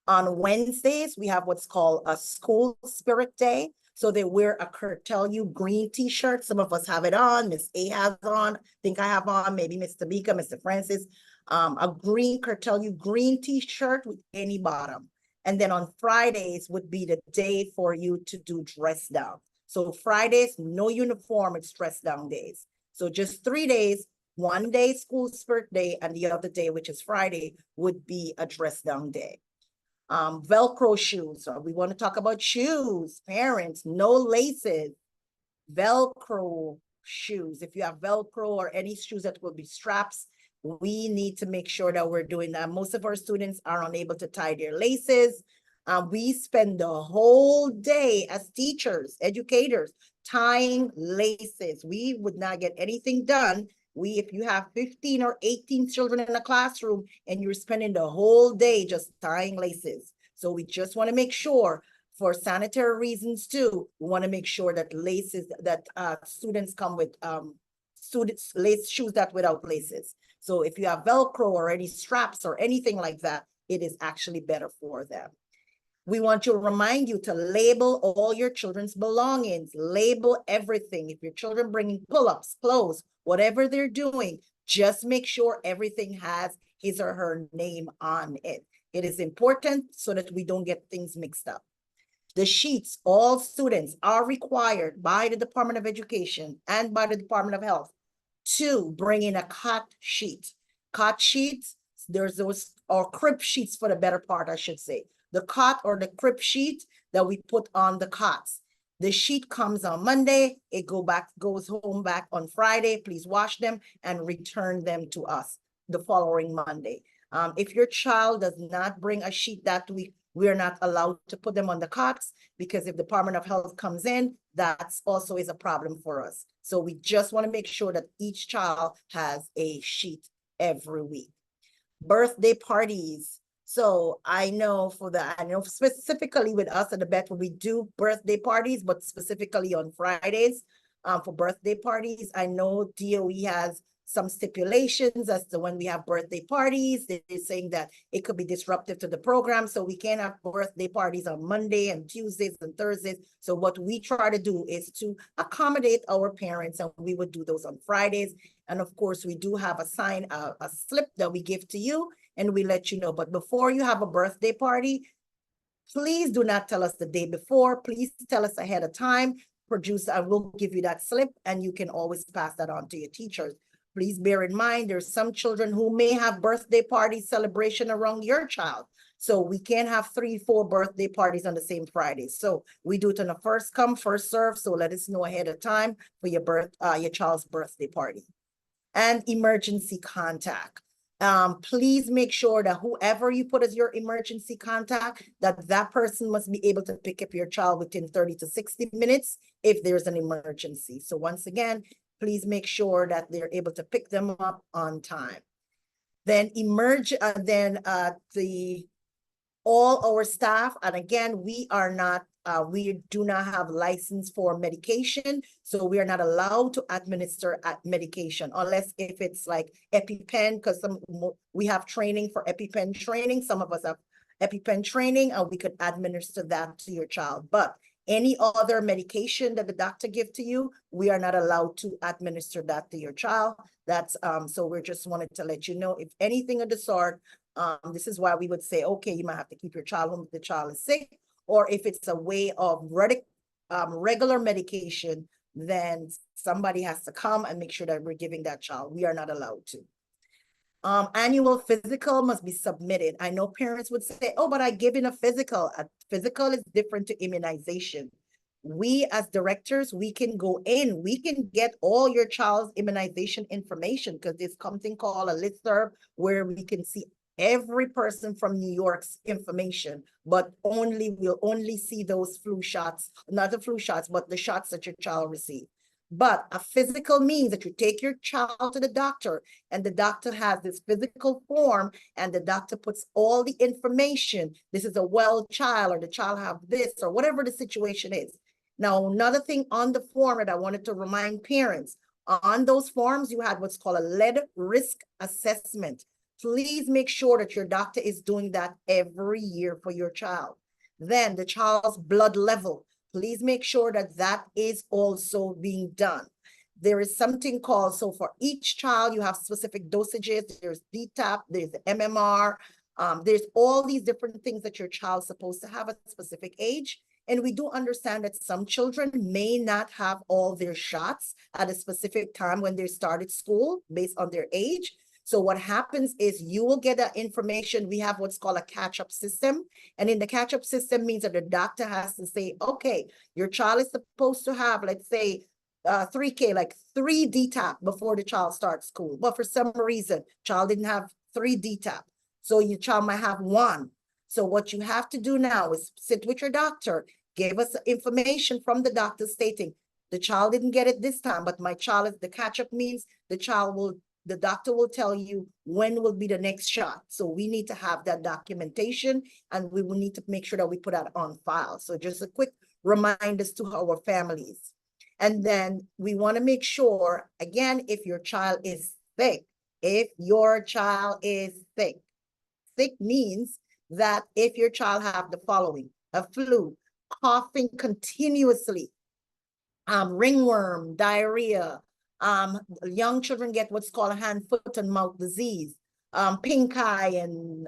On Wednesdays, we have what's called a school spirit day. So they wear a Cortelyou green t-shirt. Some of us have it on. Miss A has on. I think I have on. Maybe Mr. Bika, Mr. Francis. A green Cortelyou green t-shirt with any bottom. And then on Fridays would be the day for you to do dress down. So Fridays, no uniform, it's dress down days. So just 3 days, 1 day school spirit day, and the other day, which is Friday, would be a dress down day. Velcro shoes. So we want to talk about shoes. Parents, no laces. Velcro shoes. If you have Velcro or any shoes that will be straps, we need to make sure that we're doing that. Most of our students are unable to tie their laces. We spend the whole day as teachers, educators, tying laces. We would not get anything done. If you have 15 or 18 children in a classroom and you're spending the whole day just tying laces. So we just want to make sure, for sanitary reasons too, we want to make sure that laces, that students come with students lace shoes that without laces. So if you have Velcro or any straps or anything like that, it is actually better for them. We want to remind you to label all your children's belongings, label everything. If your children bringing pull-ups, clothes, whatever they're doing, just make sure everything has his or her name on it. It is important so that we don't get things mixed up. The sheets, all students are required by the Department of Education and by the Department of Health to bring in a cot sheet. Cot sheets, there's those, or crib sheets for the better part, I should say. The cot or the crib sheet that we put on the cots. The sheet comes on Monday, it goes home back on Friday. Please wash them and return them to us the following Monday. If your child does not bring a sheet that week, we are not allowed to put them on the cots, because if the Department of Health comes in, that's also is a problem for us. So we just want to make sure that each child has a sheet every week. Birthday parties. So I know specifically with us at the Bedford, we do birthday parties, but specifically on Fridays for birthday parties. I know DOE has some stipulations as to when we have birthday parties. They're saying that it could be disruptive to the program, so we can't have birthday parties on Monday and Tuesdays and Thursdays. So what we try to do is to accommodate our parents, and we would do those on Fridays. And of course, we do have a slip that we give to you, and we let you know. But before you have a birthday party, please do not tell us the day before. Please tell us ahead of time. I will give you that slip, and you can always pass that on to your teachers. Please bear in mind, there's some children who may have birthday party celebration around your child. So we can't have 3, 4 birthday parties on the same Friday. So we do it on a first come, first serve. So let us know ahead of time for your child's birthday party. And emergency contact. Please make sure that whoever you put as your emergency contact, that person must be able to pick up your child within 30 to 60 minutes if there's an emergency. So once again, please make sure that they're able to pick them up on time. Then all our staff, and again, we do not have license for medication, so we are not allowed to administer medication unless if it's like EpiPen, because we have training for EpiPen training. Some of us have EpiPen training, and we could administer that to your child. But any other medication that the doctor gives to you, we are not allowed to administer that to your child. That's so we just wanted to let you know, if anything of the sort, this is why we would say, okay, you might have to keep your child home if the child is sick, or if it's a way of regular medication, then somebody has to come and make sure that we're giving that child. We are not allowed to. Annual physical must be submitted. I know parents would say, oh, but I give in a physical. A physical is different to immunization. We as directors, we can go in, we can get all your child's immunization information, because there's something called a listserv where we can see every person from New York's information, but we'll only see those flu shots, not the flu shots, but the shots that your child received. But a physical means that you take your child to the doctor, and the doctor has this physical form, and the doctor puts all the information. This is a well child, or the child have this, or whatever the situation is. Now, another thing on the form that I wanted to remind parents, on those forms, you had what's called a lead risk assessment. Please make sure that your doctor is doing that every year for your child. Then the child's blood level. Please make sure that that is also being done. There is something called, so for each child, you have specific dosages. There's DTaP, there's the MMR. There's all these different things that your child's supposed to have at a specific age. And we do understand that some children may not have all their shots at a specific time when they started school based on their age. So what happens is you will get that information. We have what's called a catch-up system. And in the catch-up system means that the doctor has to say, okay, your child is supposed to have, let's say, 3K, like 3 DTaP before the child starts school. But for some reason, child didn't have 3 DTaP. So your child might have 1. So what you have to do now is sit with your doctor, give us information from the doctor stating, the child didn't get it this time, but my child is, the catch-up means the doctor will tell you when will be the next shot. So we need to have that documentation, and we will need to make sure that we put that on file. So just a quick reminders to our families. And then we want to make sure, again, if your child is sick, sick means that if your child have the following: a flu, coughing continuously, ringworm, diarrhea, young children get what's called hand, foot, and mouth disease, pink eye, and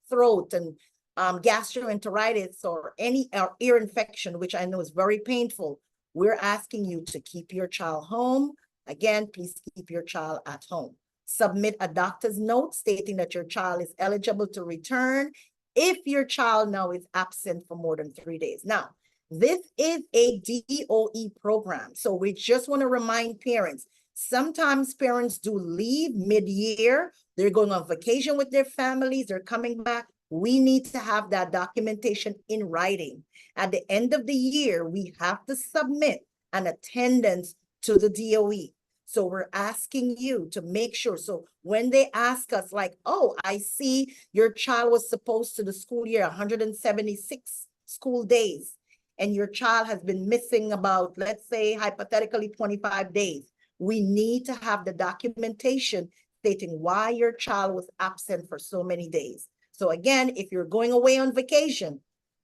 throat, and gastroenteritis, or any ear infection, which I know is very painful. We're asking you to keep your child home. Again, please keep your child at home. Submit a doctor's note stating that your child is eligible to return if your child now is absent for more than 3 days. Now, this is a DOE program, so we just want to remind parents, sometimes parents do leave mid-year. They're going on vacation with their families, they're coming back. We need to have that documentation in writing. At the end of the year, we have to submit an attendance to the DOE. So we're asking you to make sure. So when they ask us like, oh, I see your child was supposed to the school year 176 school days, and your child has been missing about, let's say, hypothetically 25 days. We need to have the documentation stating why your child was absent for so many days. So again, if you're going away on vacation,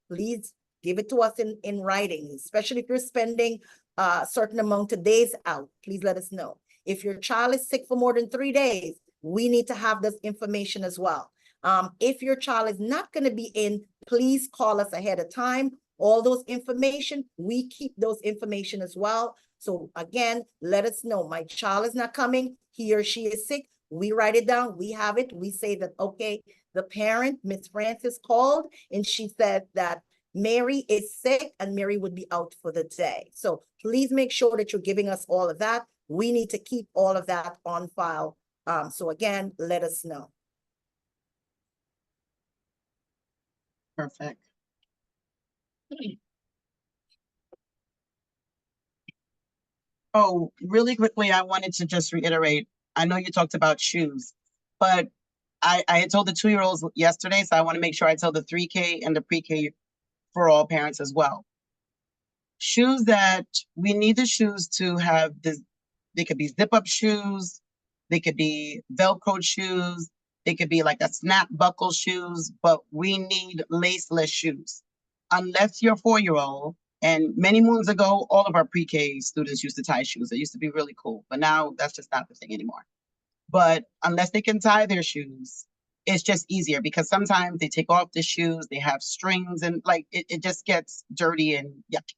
please give it to us in writing, especially if you're spending a certain amount of days out. Please let us know. If your child is sick for more than 3 days, we need to have this information as well. If your child is not going to be in, please call us ahead of time. All those information, we keep those information as well. So again, let us know, my child is not coming, he or she is sick. We write it down, we have it. We say that, okay, the parent, Miss Francis, called and she said that Mary is sick and Mary would be out for the day. So please make sure that you're giving us all of that. We need to keep all of that on file. So again, let us know. Perfect. Oh, really quickly, I wanted to just reiterate, I know you talked about shoes, but I had told the 2-year-olds yesterday, so I want to make sure I tell the 3K and the pre-K for all parents as well. Shoes that we need the shoes to have this, they could be zip-up shoes, they could be Velcro shoes, they could be like a snap buckle shoes, but we need laceless shoes. Unless you're 4-year-old, and many moons ago, all of our pre-K students used to tie shoes. It used to be really cool, but now that's just not the thing anymore. But unless they can tie their shoes, it's just easier because sometimes they take off the shoes, they have strings, and like it just gets dirty and yucky.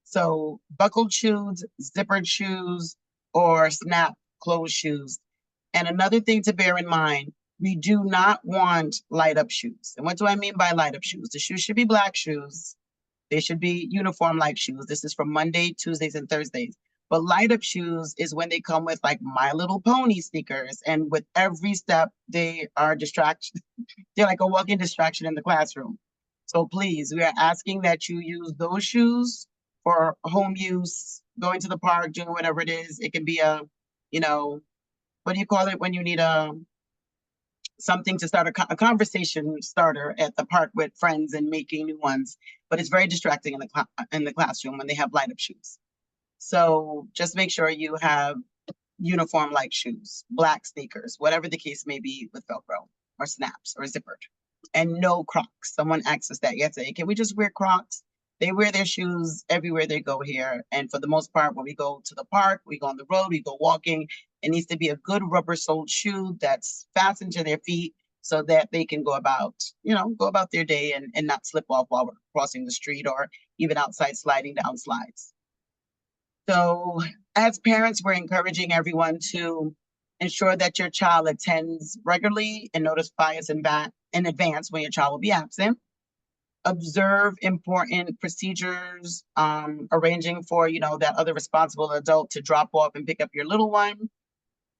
So buckled shoes, zippered shoes, or snap closed shoes. And another thing to bear in mind, we do not want light up shoes. And what do I mean by light up shoes? The shoes should be black shoes. They should be uniform like shoes. This is from Monday, Tuesdays, and Thursdays. But light up shoes is when they come with like My Little Pony stickers. And with every step, they are distraction. They're like a walking distraction in the classroom. So please, we are asking that you use those shoes for home use, going to the park, doing whatever it is. It can be a, you know, what do you call it when you need something to start a conversation starter at the park with friends and making new ones. But it's very distracting in the classroom when they have light up shoes. So just make sure you have uniform like shoes, black sneakers, whatever the case may be with Velcro or snaps or zippered. And no Crocs. Someone asked us that yesterday. Can we just wear Crocs? They wear their shoes everywhere they go here. And for the most part, when we go to the park, we go on the road, we go walking, it needs to be a good rubber soled shoe that's fastened to their feet so that they can go about, go about their day and not slip off while we're crossing the street or even outside sliding down slides. So as parents, we're encouraging everyone to ensure that your child attends regularly and notify us in advance when your child will be absent. Observe important procedures, arranging for, that other responsible adult to drop off and pick up your little one.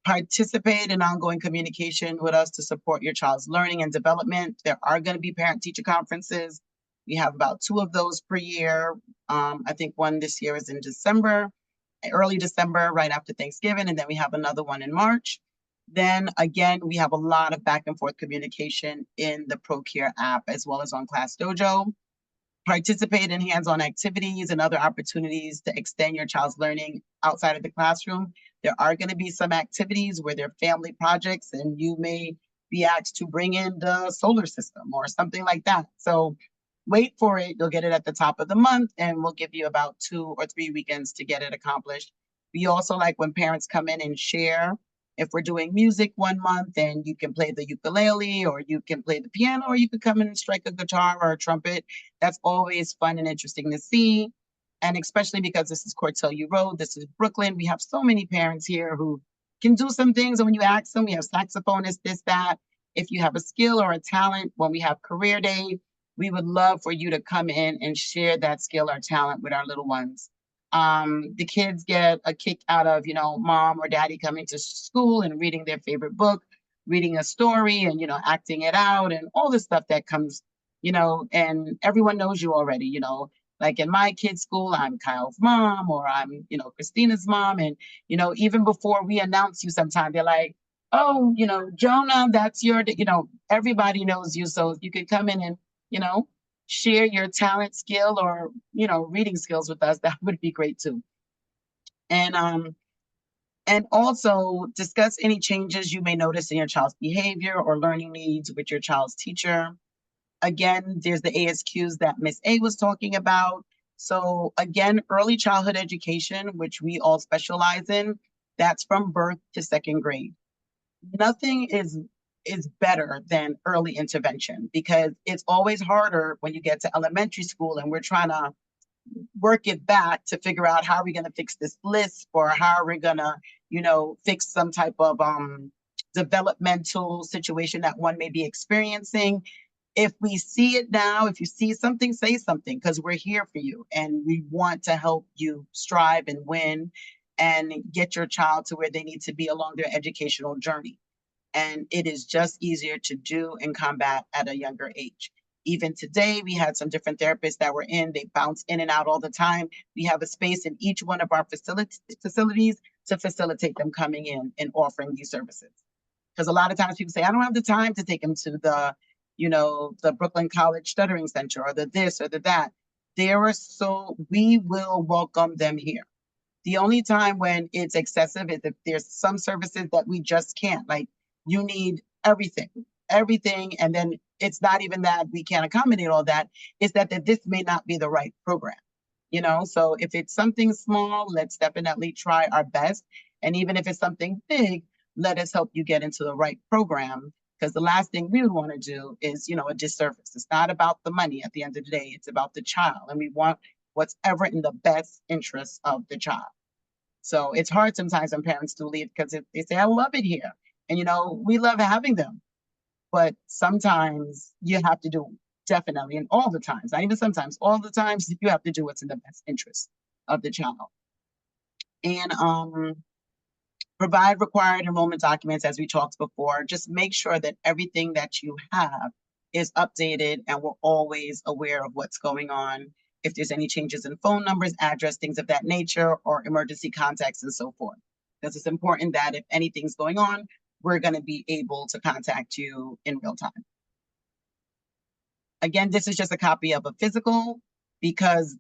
Participate in ongoing communication with us to support your child's learning and development. There are going to be parent-teacher conferences. We have about 2 of those per year. I think one this year is in December, early December, right after Thanksgiving, and then we have another one in March. Then again, we have a lot of back and forth communication in the PreK app as well as on Class Dojo. Participate in hands-on activities and other opportunities to extend your child's learning outside of the classroom. There are going to be some activities where they're family projects and you may be asked to bring in the solar system or something like that. So wait for it. You'll get it at the top of the month and we'll give you about 2 or 3 weekends to get it accomplished. We also like when parents come in and share. If we're doing music one month, then you can play the ukulele or you can play the piano or you could come in and strike a guitar or a trumpet. That's always fun and interesting to see. And especially because this is Cortellia Road, this is Brooklyn. We have so many parents here who can do some things. And when you ask them, we have saxophonists, this, that. If you have a skill or a talent, when we have career day, we would love for you to come in and share that skill or talent with our little ones. The kids get a kick out of, mom or daddy coming to school and reading their favorite book, reading a story and, acting it out and all the stuff that comes, and everyone knows you already, like in my kids' school, I'm Kyle's mom or I'm, Christina's mom. And, even before we announce you sometime, they're like, oh, Jonah, that's your, everybody knows you. So you can come in and, share your talent, skill, or reading skills with us. That would be great too. And also discuss any changes you may notice in your child's behavior or learning needs with your child's teacher. Again, there's the ASQs that Miss A was talking about. So again, early childhood education, which we all specialize in, that's from birth to 2nd grade. Nothing is better than early intervention because it's always harder when you get to elementary school and we're trying to work it back to figure out how are we going to fix this list or how are we going to, fix some type of developmental situation that one may be experiencing. If we see it now, if you see something, say something because we're here for you and we want to help you strive and win and get your child to where they need to be along their educational journey. And it is just easier to do and combat at a younger age. Even today, we had some different therapists that were in, they bounce in and out all the time. We have a space in each one of our facilities to facilitate them coming in and offering these services. Because a lot of times people say, I don't have the time to take them to the, the Brooklyn College Stuttering Center or the this or the that. We will welcome them here. The only time when it's excessive is if there's some services that we just can't, like you need everything, and then it's not even that we can't accommodate all that, it's that this may not be the right program, so if it's something small, let's definitely try our best, and even if it's something big, let us help you get into the right program, because the last thing we would want to do is, a disservice. It's not about the money at the end of the day, it's about the child, and we want what's ever in the best interest of the child. So it's hard sometimes when parents do leave because they say, I love it here. And, we love having them. But sometimes you have to do, definitely, and all the times, not even sometimes, all the times, you have to do what's in the best interest of the child. And provide required enrollment documents, as we talked before. Just make sure that everything that you have is updated and we're always aware of what's going on. If there's any changes in phone numbers, address, things of that nature, or emergency contacts and so forth. Because it's important that if anything's going on, we're going to be able to contact you in real time. Again, this is just a copy of a physical because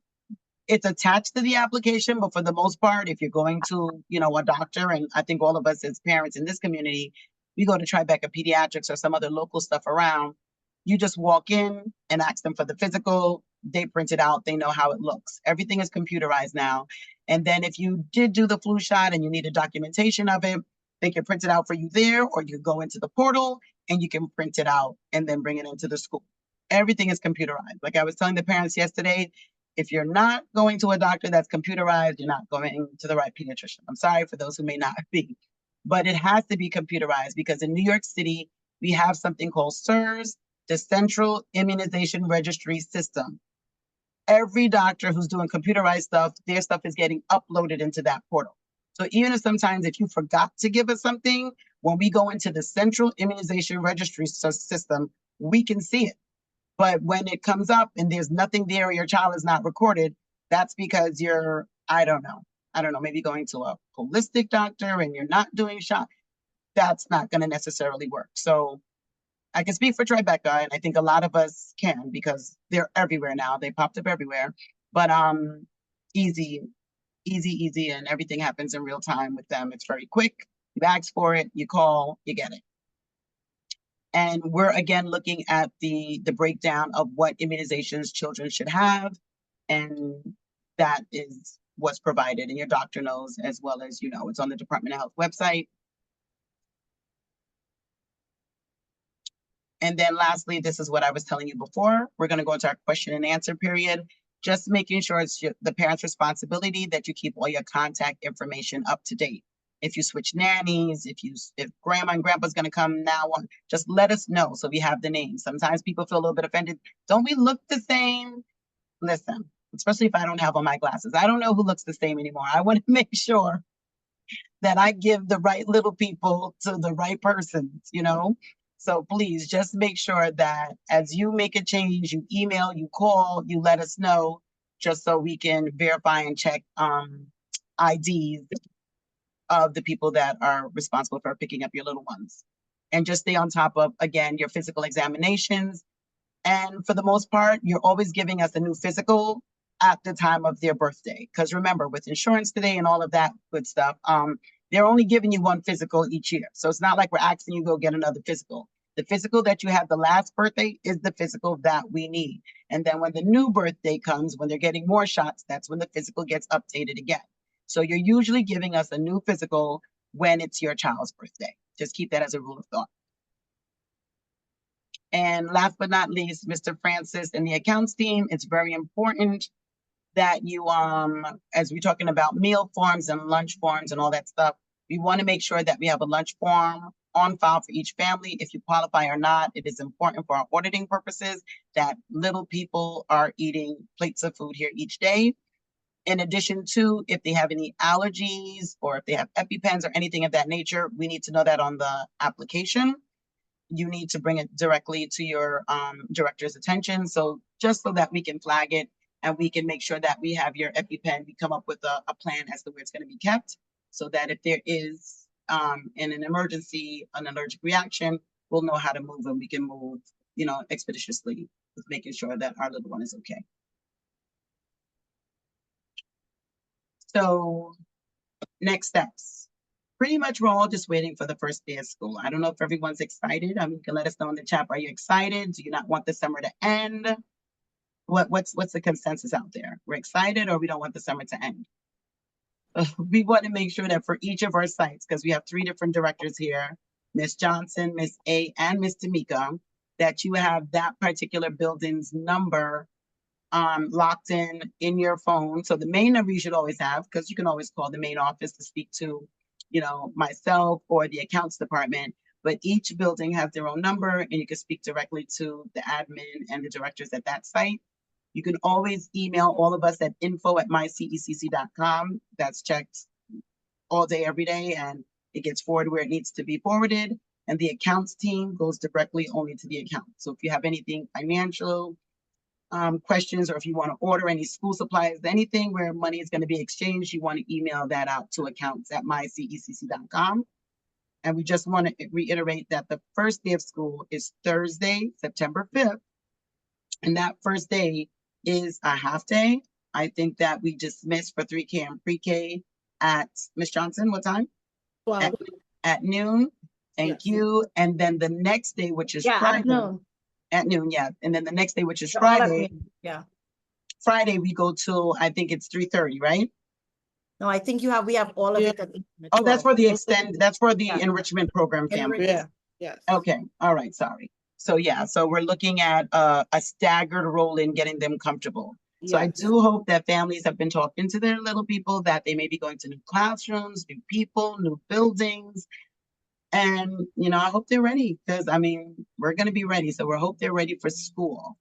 it's attached to the application, but for the most part, if you're going to, a doctor, and I think all of us as parents in this community, we go to Tribeca Pediatrics or some other local stuff around, you just walk in and ask them for the physical, they print it out, they know how it looks. Everything is computerized now. And then if you did do the flu shot and you need a documentation of it, they can print it out for you there, or you go into the portal and you can print it out and then bring it into the school. Everything is computerized. Like I was telling the parents yesterday, if you're not going to a doctor that's computerized, you're not going to the right pediatrician. I'm sorry for those who may not be, but it has to be computerized because in New York City, we have something called CIRS, the Central Immunization Registry System. Every doctor who's doing computerized stuff, their stuff is getting uploaded into that portal. So even if sometimes if you forgot to give us something, when we go into the Central Immunization Registry System, we can see it. But when it comes up and there's nothing there or your child is not recorded, that's because you're, I don't know, maybe going to a holistic doctor and you're not doing shot. That's not going to necessarily work. So I can speak for Tribeca, and I think a lot of us can because they're everywhere now. They popped up everywhere. But easy, easy, and everything happens in real time with them. It's very quick. You ask for it, you call, you get it. And we're again looking at the breakdown of what immunizations children should have, and that is what's provided, and your doctor knows, as well as, you know, it's on the Department of Health website. And then lastly, this is what I was telling you before. We're going to go into our question and answer period, just making sure it's the parent's responsibility that you keep all your contact information up to date. If you switch nannies, if grandma and grandpa's going to come now on, just let us know so we have the names. Sometimes people feel a little bit offended. Don't we look the same? Listen, especially if I don't have on my glasses. I don't know who looks the same anymore. I want to make sure that I give the right little people to the right persons, you know? So please just make sure that as you make a change, you email, you call, you let us know, just so we can verify and check IDs of the people that are responsible for picking up your little ones. And just stay on top of, again, your physical examinations. And for the most part, you're always giving us a new physical at the time of their birthday. Because remember, with insurance today and all of that good stuff, they're only giving you one physical each year. So it's not like we're asking you to go get another physical. The physical that you had the last birthday is the physical that we need. And then when the new birthday comes, when they're getting more shots, that's when the physical gets updated again. So you're usually giving us a new physical when it's your child's birthday. Just keep that as a rule of thought. And last but not least, Mr. Francis and the accounts team, it's very important that you, as we're talking about meal forms and lunch forms and all that stuff, we want to make sure that we have a lunch form on file for each family. If you qualify or not, it is important for our auditing purposes that little people are eating plates of food here each day. In addition to, if they have any allergies or if they have EpiPens or anything of that nature, we need to know that on the application. You need to bring it directly to your director's attention. So just so that we can flag it and we can make sure that we have your EpiPen, we come up with a plan as to where it's going to be kept, so that if there is in an emergency, an allergic reaction, we'll know how to move, and we can move, you know, expeditiously with making sure that our little one is okay. So next steps. Pretty much we're all just waiting for the first day of school. I don't know if everyone's excited. I mean, you can let us know in the chat. Are you excited? Do you not want the summer to end? What's the consensus out there? We're excited, or we don't want the summer to end? We want to make sure that for each of our sites, because we have 3 different directors here, Miss Johnson, Miss A, and Miss Tamika, that you have that particular building's number locked in your phone. So the main number you should always have, because you can always call the main office to speak to, you know, myself or the accounts department, but each building has their own number, and you can speak directly to the admin and the directors at that site. You can always email all of us at info@mycecc.com. That's checked all day, every day, and it gets forwarded where it needs to be forwarded. And the accounts team goes directly only to the account. So if you have anything financial, questions, or if you want to order any school supplies, anything where money is going to be exchanged, you want to email that out to accounts@mycecc.com. And we just want to reiterate that the first day of school is Thursday, September 5th. And that first day is a half day. I think that we dismissed for 3K and PreK at Miss Johnson, what time? 12. At noon. Thank you. And then the next day, which is Friday. At noon, yeah. And then the next day, which is Friday. Yeah. Friday, we go till, I think it's 3:30, right? No, I think we have all of it. Oh, that's for the that's for the enrichment program family. Yeah. Yes. Okay. All right. Sorry. So yeah, so we're looking at a staggered roll in, getting them comfortable. So I do hope that families have been talking to their little people, that they may be going to new classrooms, new people, new buildings. And, you know, I hope they're ready, because I mean, we're going to be ready. So we hope they're ready for school.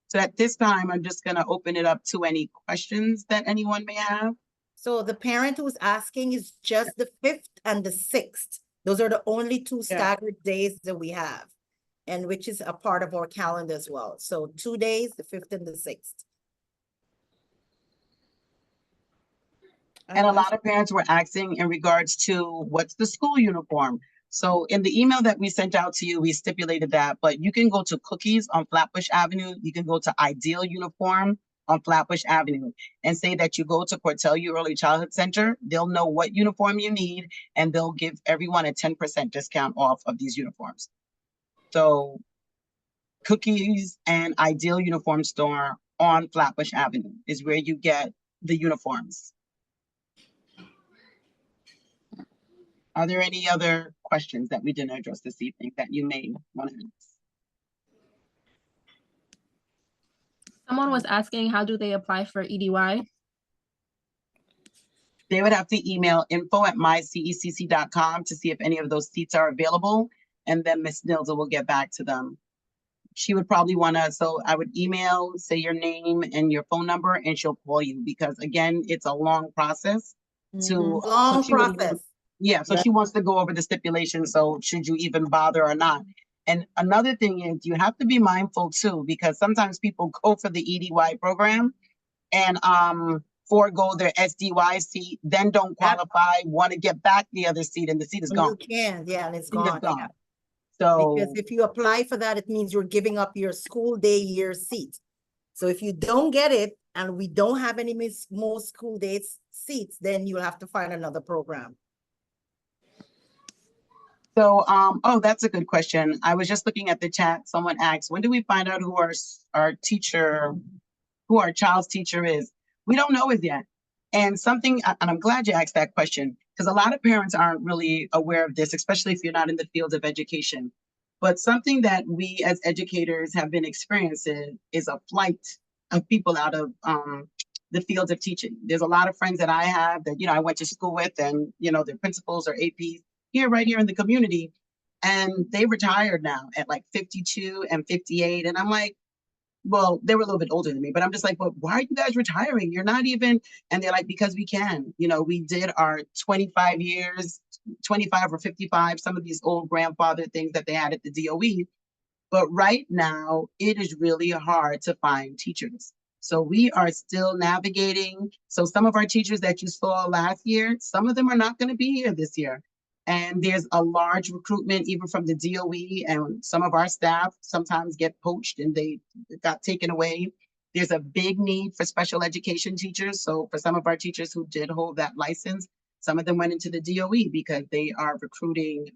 So at this time, I'm just going to open it up to any questions that anyone may have. So the parent who's asking is just the 5th and the 6th. Those are the only 2 staggered days that we have. and which is a part of our calendar as well. So 2 days, the 5th and the 6th. And a lot of parents were asking in regards to what's the school uniform. So in the email that we sent out to you, we stipulated that, but you can go to Cookies on Flatbush Avenue. You can go to Ideal Uniform on Flatbush Avenue and say that you go to Cortellia Early Childhood Center. They'll know what uniform you need, and they'll give everyone a 10% discount off of these uniforms. So Cookies and Ideal Uniform Store on Flatbush Avenue is where you get the uniforms. Are there any other questions that we didn't address this evening that you may want to ask? Someone was asking, how do they apply for EDY? They would have to email info@mycecc.com to see if any of those seats are available, and then Ms. Nilda will get back to them. She would probably want to, so I would email, say your name and your phone number, and she'll call you, because again, it's a long process to, Long she would- process. yeah, so she wants to go over the stipulations, so should you even bother or not? And another thing is, you have to be mindful too, because sometimes people go for the EDY program and forego their SDY seat, then don't qualify, want to get back the other seat, and the seat is And gone. you can, yeah, and it's Seat is gone. gone. Yeah. So Because if you apply for that, it means you're giving up your school day year seat. So if you don't get it, and we don't have any more school days seats, then you'll have to find another program. So, oh, that's a good question. I was just looking at the chat. Someone asked, when do we find out who our teacher, who our child's teacher is? We don't know it yet. And something, and I'm glad you asked that question, because a lot of parents aren't really aware of this, especially if you're not in the field of education. But something that we as educators have been experiencing is a flight of people out of the field of teaching. There's a lot of friends that I have that, I went to school with, and, they're principals or APs right here in the community, and they retired now at like 52 and 58. And I'm like, well, they were a little bit older than me, but I'm just like, well, why are you guys retiring? You're not even, and they're like, because we can. We did our 25 years, 25 or 55, some of these old grandfather things that they had at the DOE. But right now, it is really hard to find teachers. So we are still navigating. So some of our teachers that you saw last year, some of them are not going to be here this year. And there's a large recruitment even from the DOE, and some of our staff sometimes get poached and they got taken away. There's a big need for special education teachers. So for some of our teachers who did hold that license, some of them went into the DOE because they are recruiting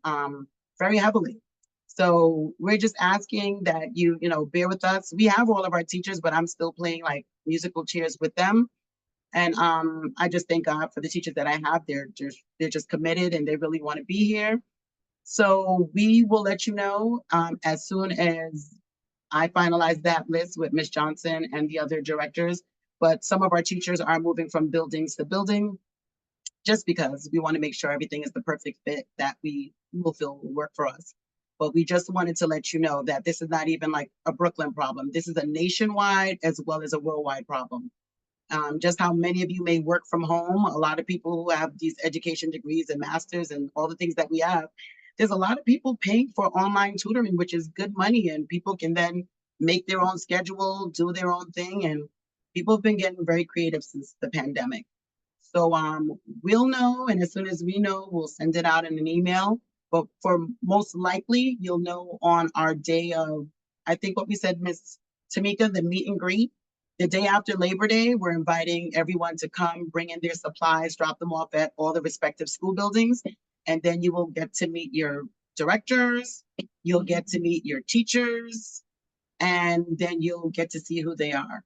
very heavily. So we're just asking that you bear with us. We have all of our teachers, but I'm still playing like musical chairs with them. And I just thank God for the teachers that I have. They're just committed and they really want to be here. So we will let you know as soon as I finalize that list with Ms. Johnson and the other directors. But some of our teachers are moving from buildings to building, just because we want to make sure everything is the perfect fit that we will feel will work for us. But we just wanted to let you know that this is not even like a Brooklyn problem. This is a nationwide as well as a worldwide problem. Just how many of you may work from home. A lot of people who have these education degrees and masters and all the things that we have, there's a lot of people paying for online tutoring, which is good money, and people can then make their own schedule, do their own thing, and people have been getting very creative since the pandemic. So we'll know, and as soon as we know, we'll send it out in an email. But for most likely, you'll know on our day of, I think what we said, Miss Tamika, the meet and greet. The day after Labor Day, we're inviting everyone to come, bring in their supplies, drop them off at all the respective school buildings. And then you will get to meet your directors, you'll get to meet your teachers, and then you'll get to see who they are.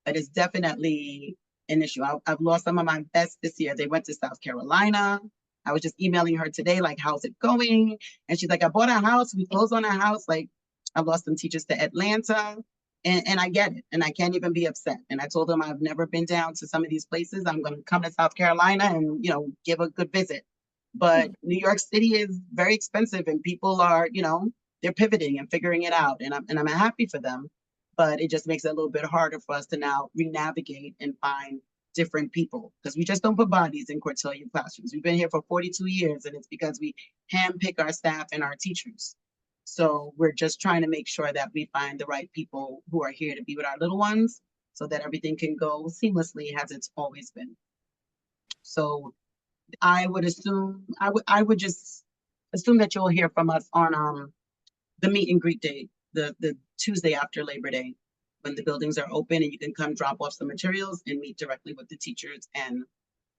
But it's definitely an issue. I've lost some of my best this year. They went to South Carolina. I was just emailing her today, like, how's it going? And she's like, I bought a house. We closed on a house. Like, I've lost some teachers to Atlanta. And I get it. And I can't even be upset. And I told them I've never been down to some of these places. I'm going to come to South Carolina and, give a good visit. But New York City is very expensive, and people are, they're pivoting and figuring it out. And I'm happy for them. But it just makes it a little bit harder for us to now re-navigate and find different people, because we just don't put bodies in Cortellia classrooms. We've been here for 42 years, and it's because we handpick our staff and our teachers. So we're just trying to make sure that we find the right people who are here to be with our little ones so that everything can go seamlessly as it's always been. So I would assume, I would just assume that you'll hear from us on the meet and greet day, the Tuesday after Labor Day, when the buildings are open and you can come drop off some materials and meet directly with the teachers and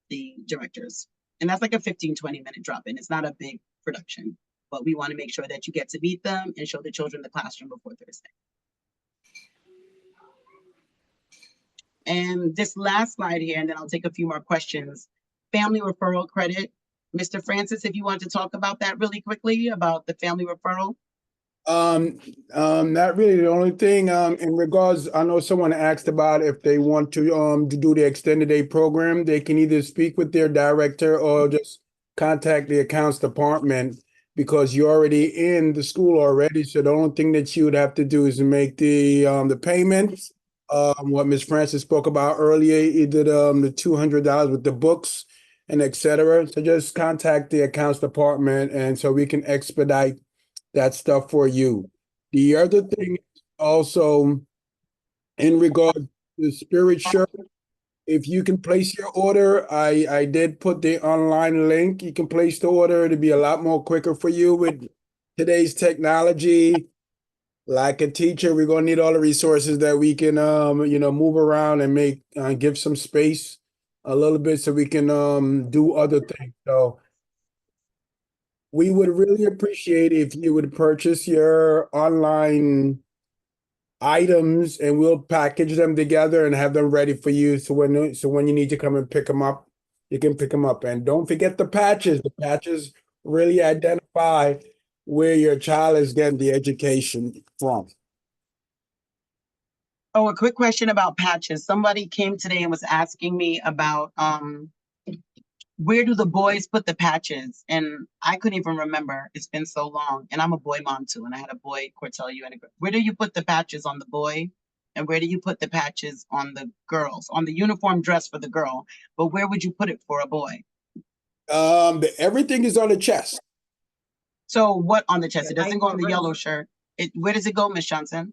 the directors. And that's like a 15-20 minute drop in. It's not a big production, but we want to make sure that you get to meet them and show the children the classroom before Thursday. And this last slide here, and then I'll take a few more questions. Family referral credit. Mr. Francis, if you want to talk about that really quickly, about the family referral. Not really. The only thing, in regards, I know someone asked about if they want to do the extended day program, they can either speak with their director or just contact the accounts department because you're already in the school already. So the only thing that you would have to do is make the payments. What Ms. Francis spoke about earlier, either the $200 with the books and et cetera. So just contact the accounts department and so we can expedite that stuff for you. The other thing also in regard to the spirit shirt, if you can place your order, I did put the online link. You can place the order to be a lot more quicker for you with today's technology. Like a teacher, we're gonna need all the resources that we can move around and make give some space a little bit so we can do other things. So we would really appreciate if you would purchase your online items and we'll package them together and have them ready for you. So when you need to come and pick them up, you can pick them up. And don't forget the patches. The patches really identify where your child is getting the education from. Oh, a quick question about patches. Somebody came today and was asking me about where do the boys put the patches? And I couldn't even remember. It's been so long. And I'm a boy mom too. And I had a boy, Cortelio, and a girl. Where do you put the patches on the boy? And where do you put the patches on the girls? On the uniform dress for the girl. But where would you put it for a boy? Everything is on the chest. So what on the chest? It Yeah, doesn't go on the right. yellow shirt. Where does it go, Miss Johnson?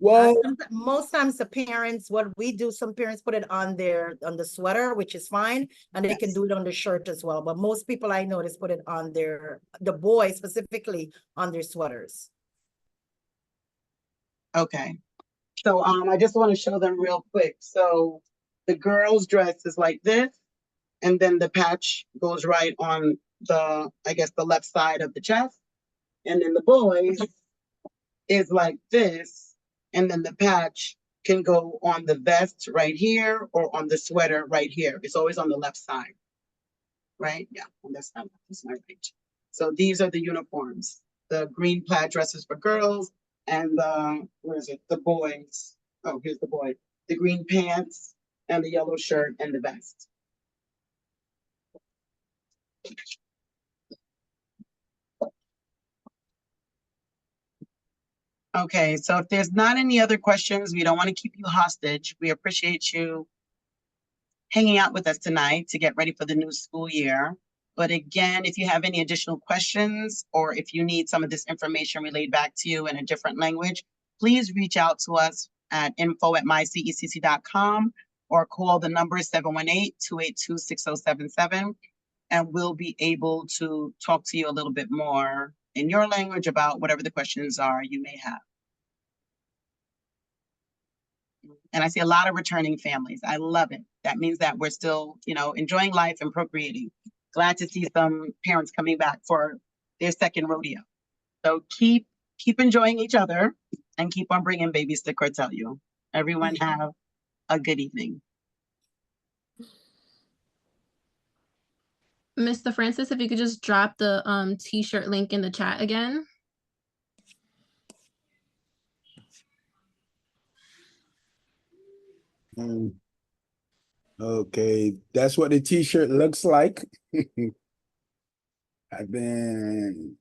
Well, Most times the parents, what we do, some parents put it on the sweater, which is fine, and they can Yes. do it on the shirt as well. But most people I notice put it on the boys specifically on their sweaters. Okay. So I just want to show them real quick. So the girl's dress is like this, and then the patch goes right on I guess the left side of the chest. And then the boys is like this, and then the patch can go on the vest right here or on the sweater right here. It's always on the left side, right? Yeah, on this side, that's my right. So these are the uniforms. The green plaid dresses for girls and where is it? The boys. Oh, here's the boy. The green pants and the yellow shirt and the vest. Okay, so if there's not any other questions, we don't want to keep you hostage. We appreciate you hanging out with us tonight to get ready for the new school year. But again, if you have any additional questions or if you need some of this information relayed back to you in a different language, please reach out to us at info@mycecc.com or call the number 718-282-6077, and we'll be able to talk to you a little bit more in your language about whatever the questions are you may have. And I see a lot of returning families. I love it. That means that we're still, enjoying life and procreating. Glad to see some parents coming back for their second rodeo. So keep enjoying each other and keep on bringing babies to Cortelio. Everyone have a good evening. Mr. Francis, if you could just drop the t-shirt link in the chat again. Okay, that's what the t-shirt looks like. I've been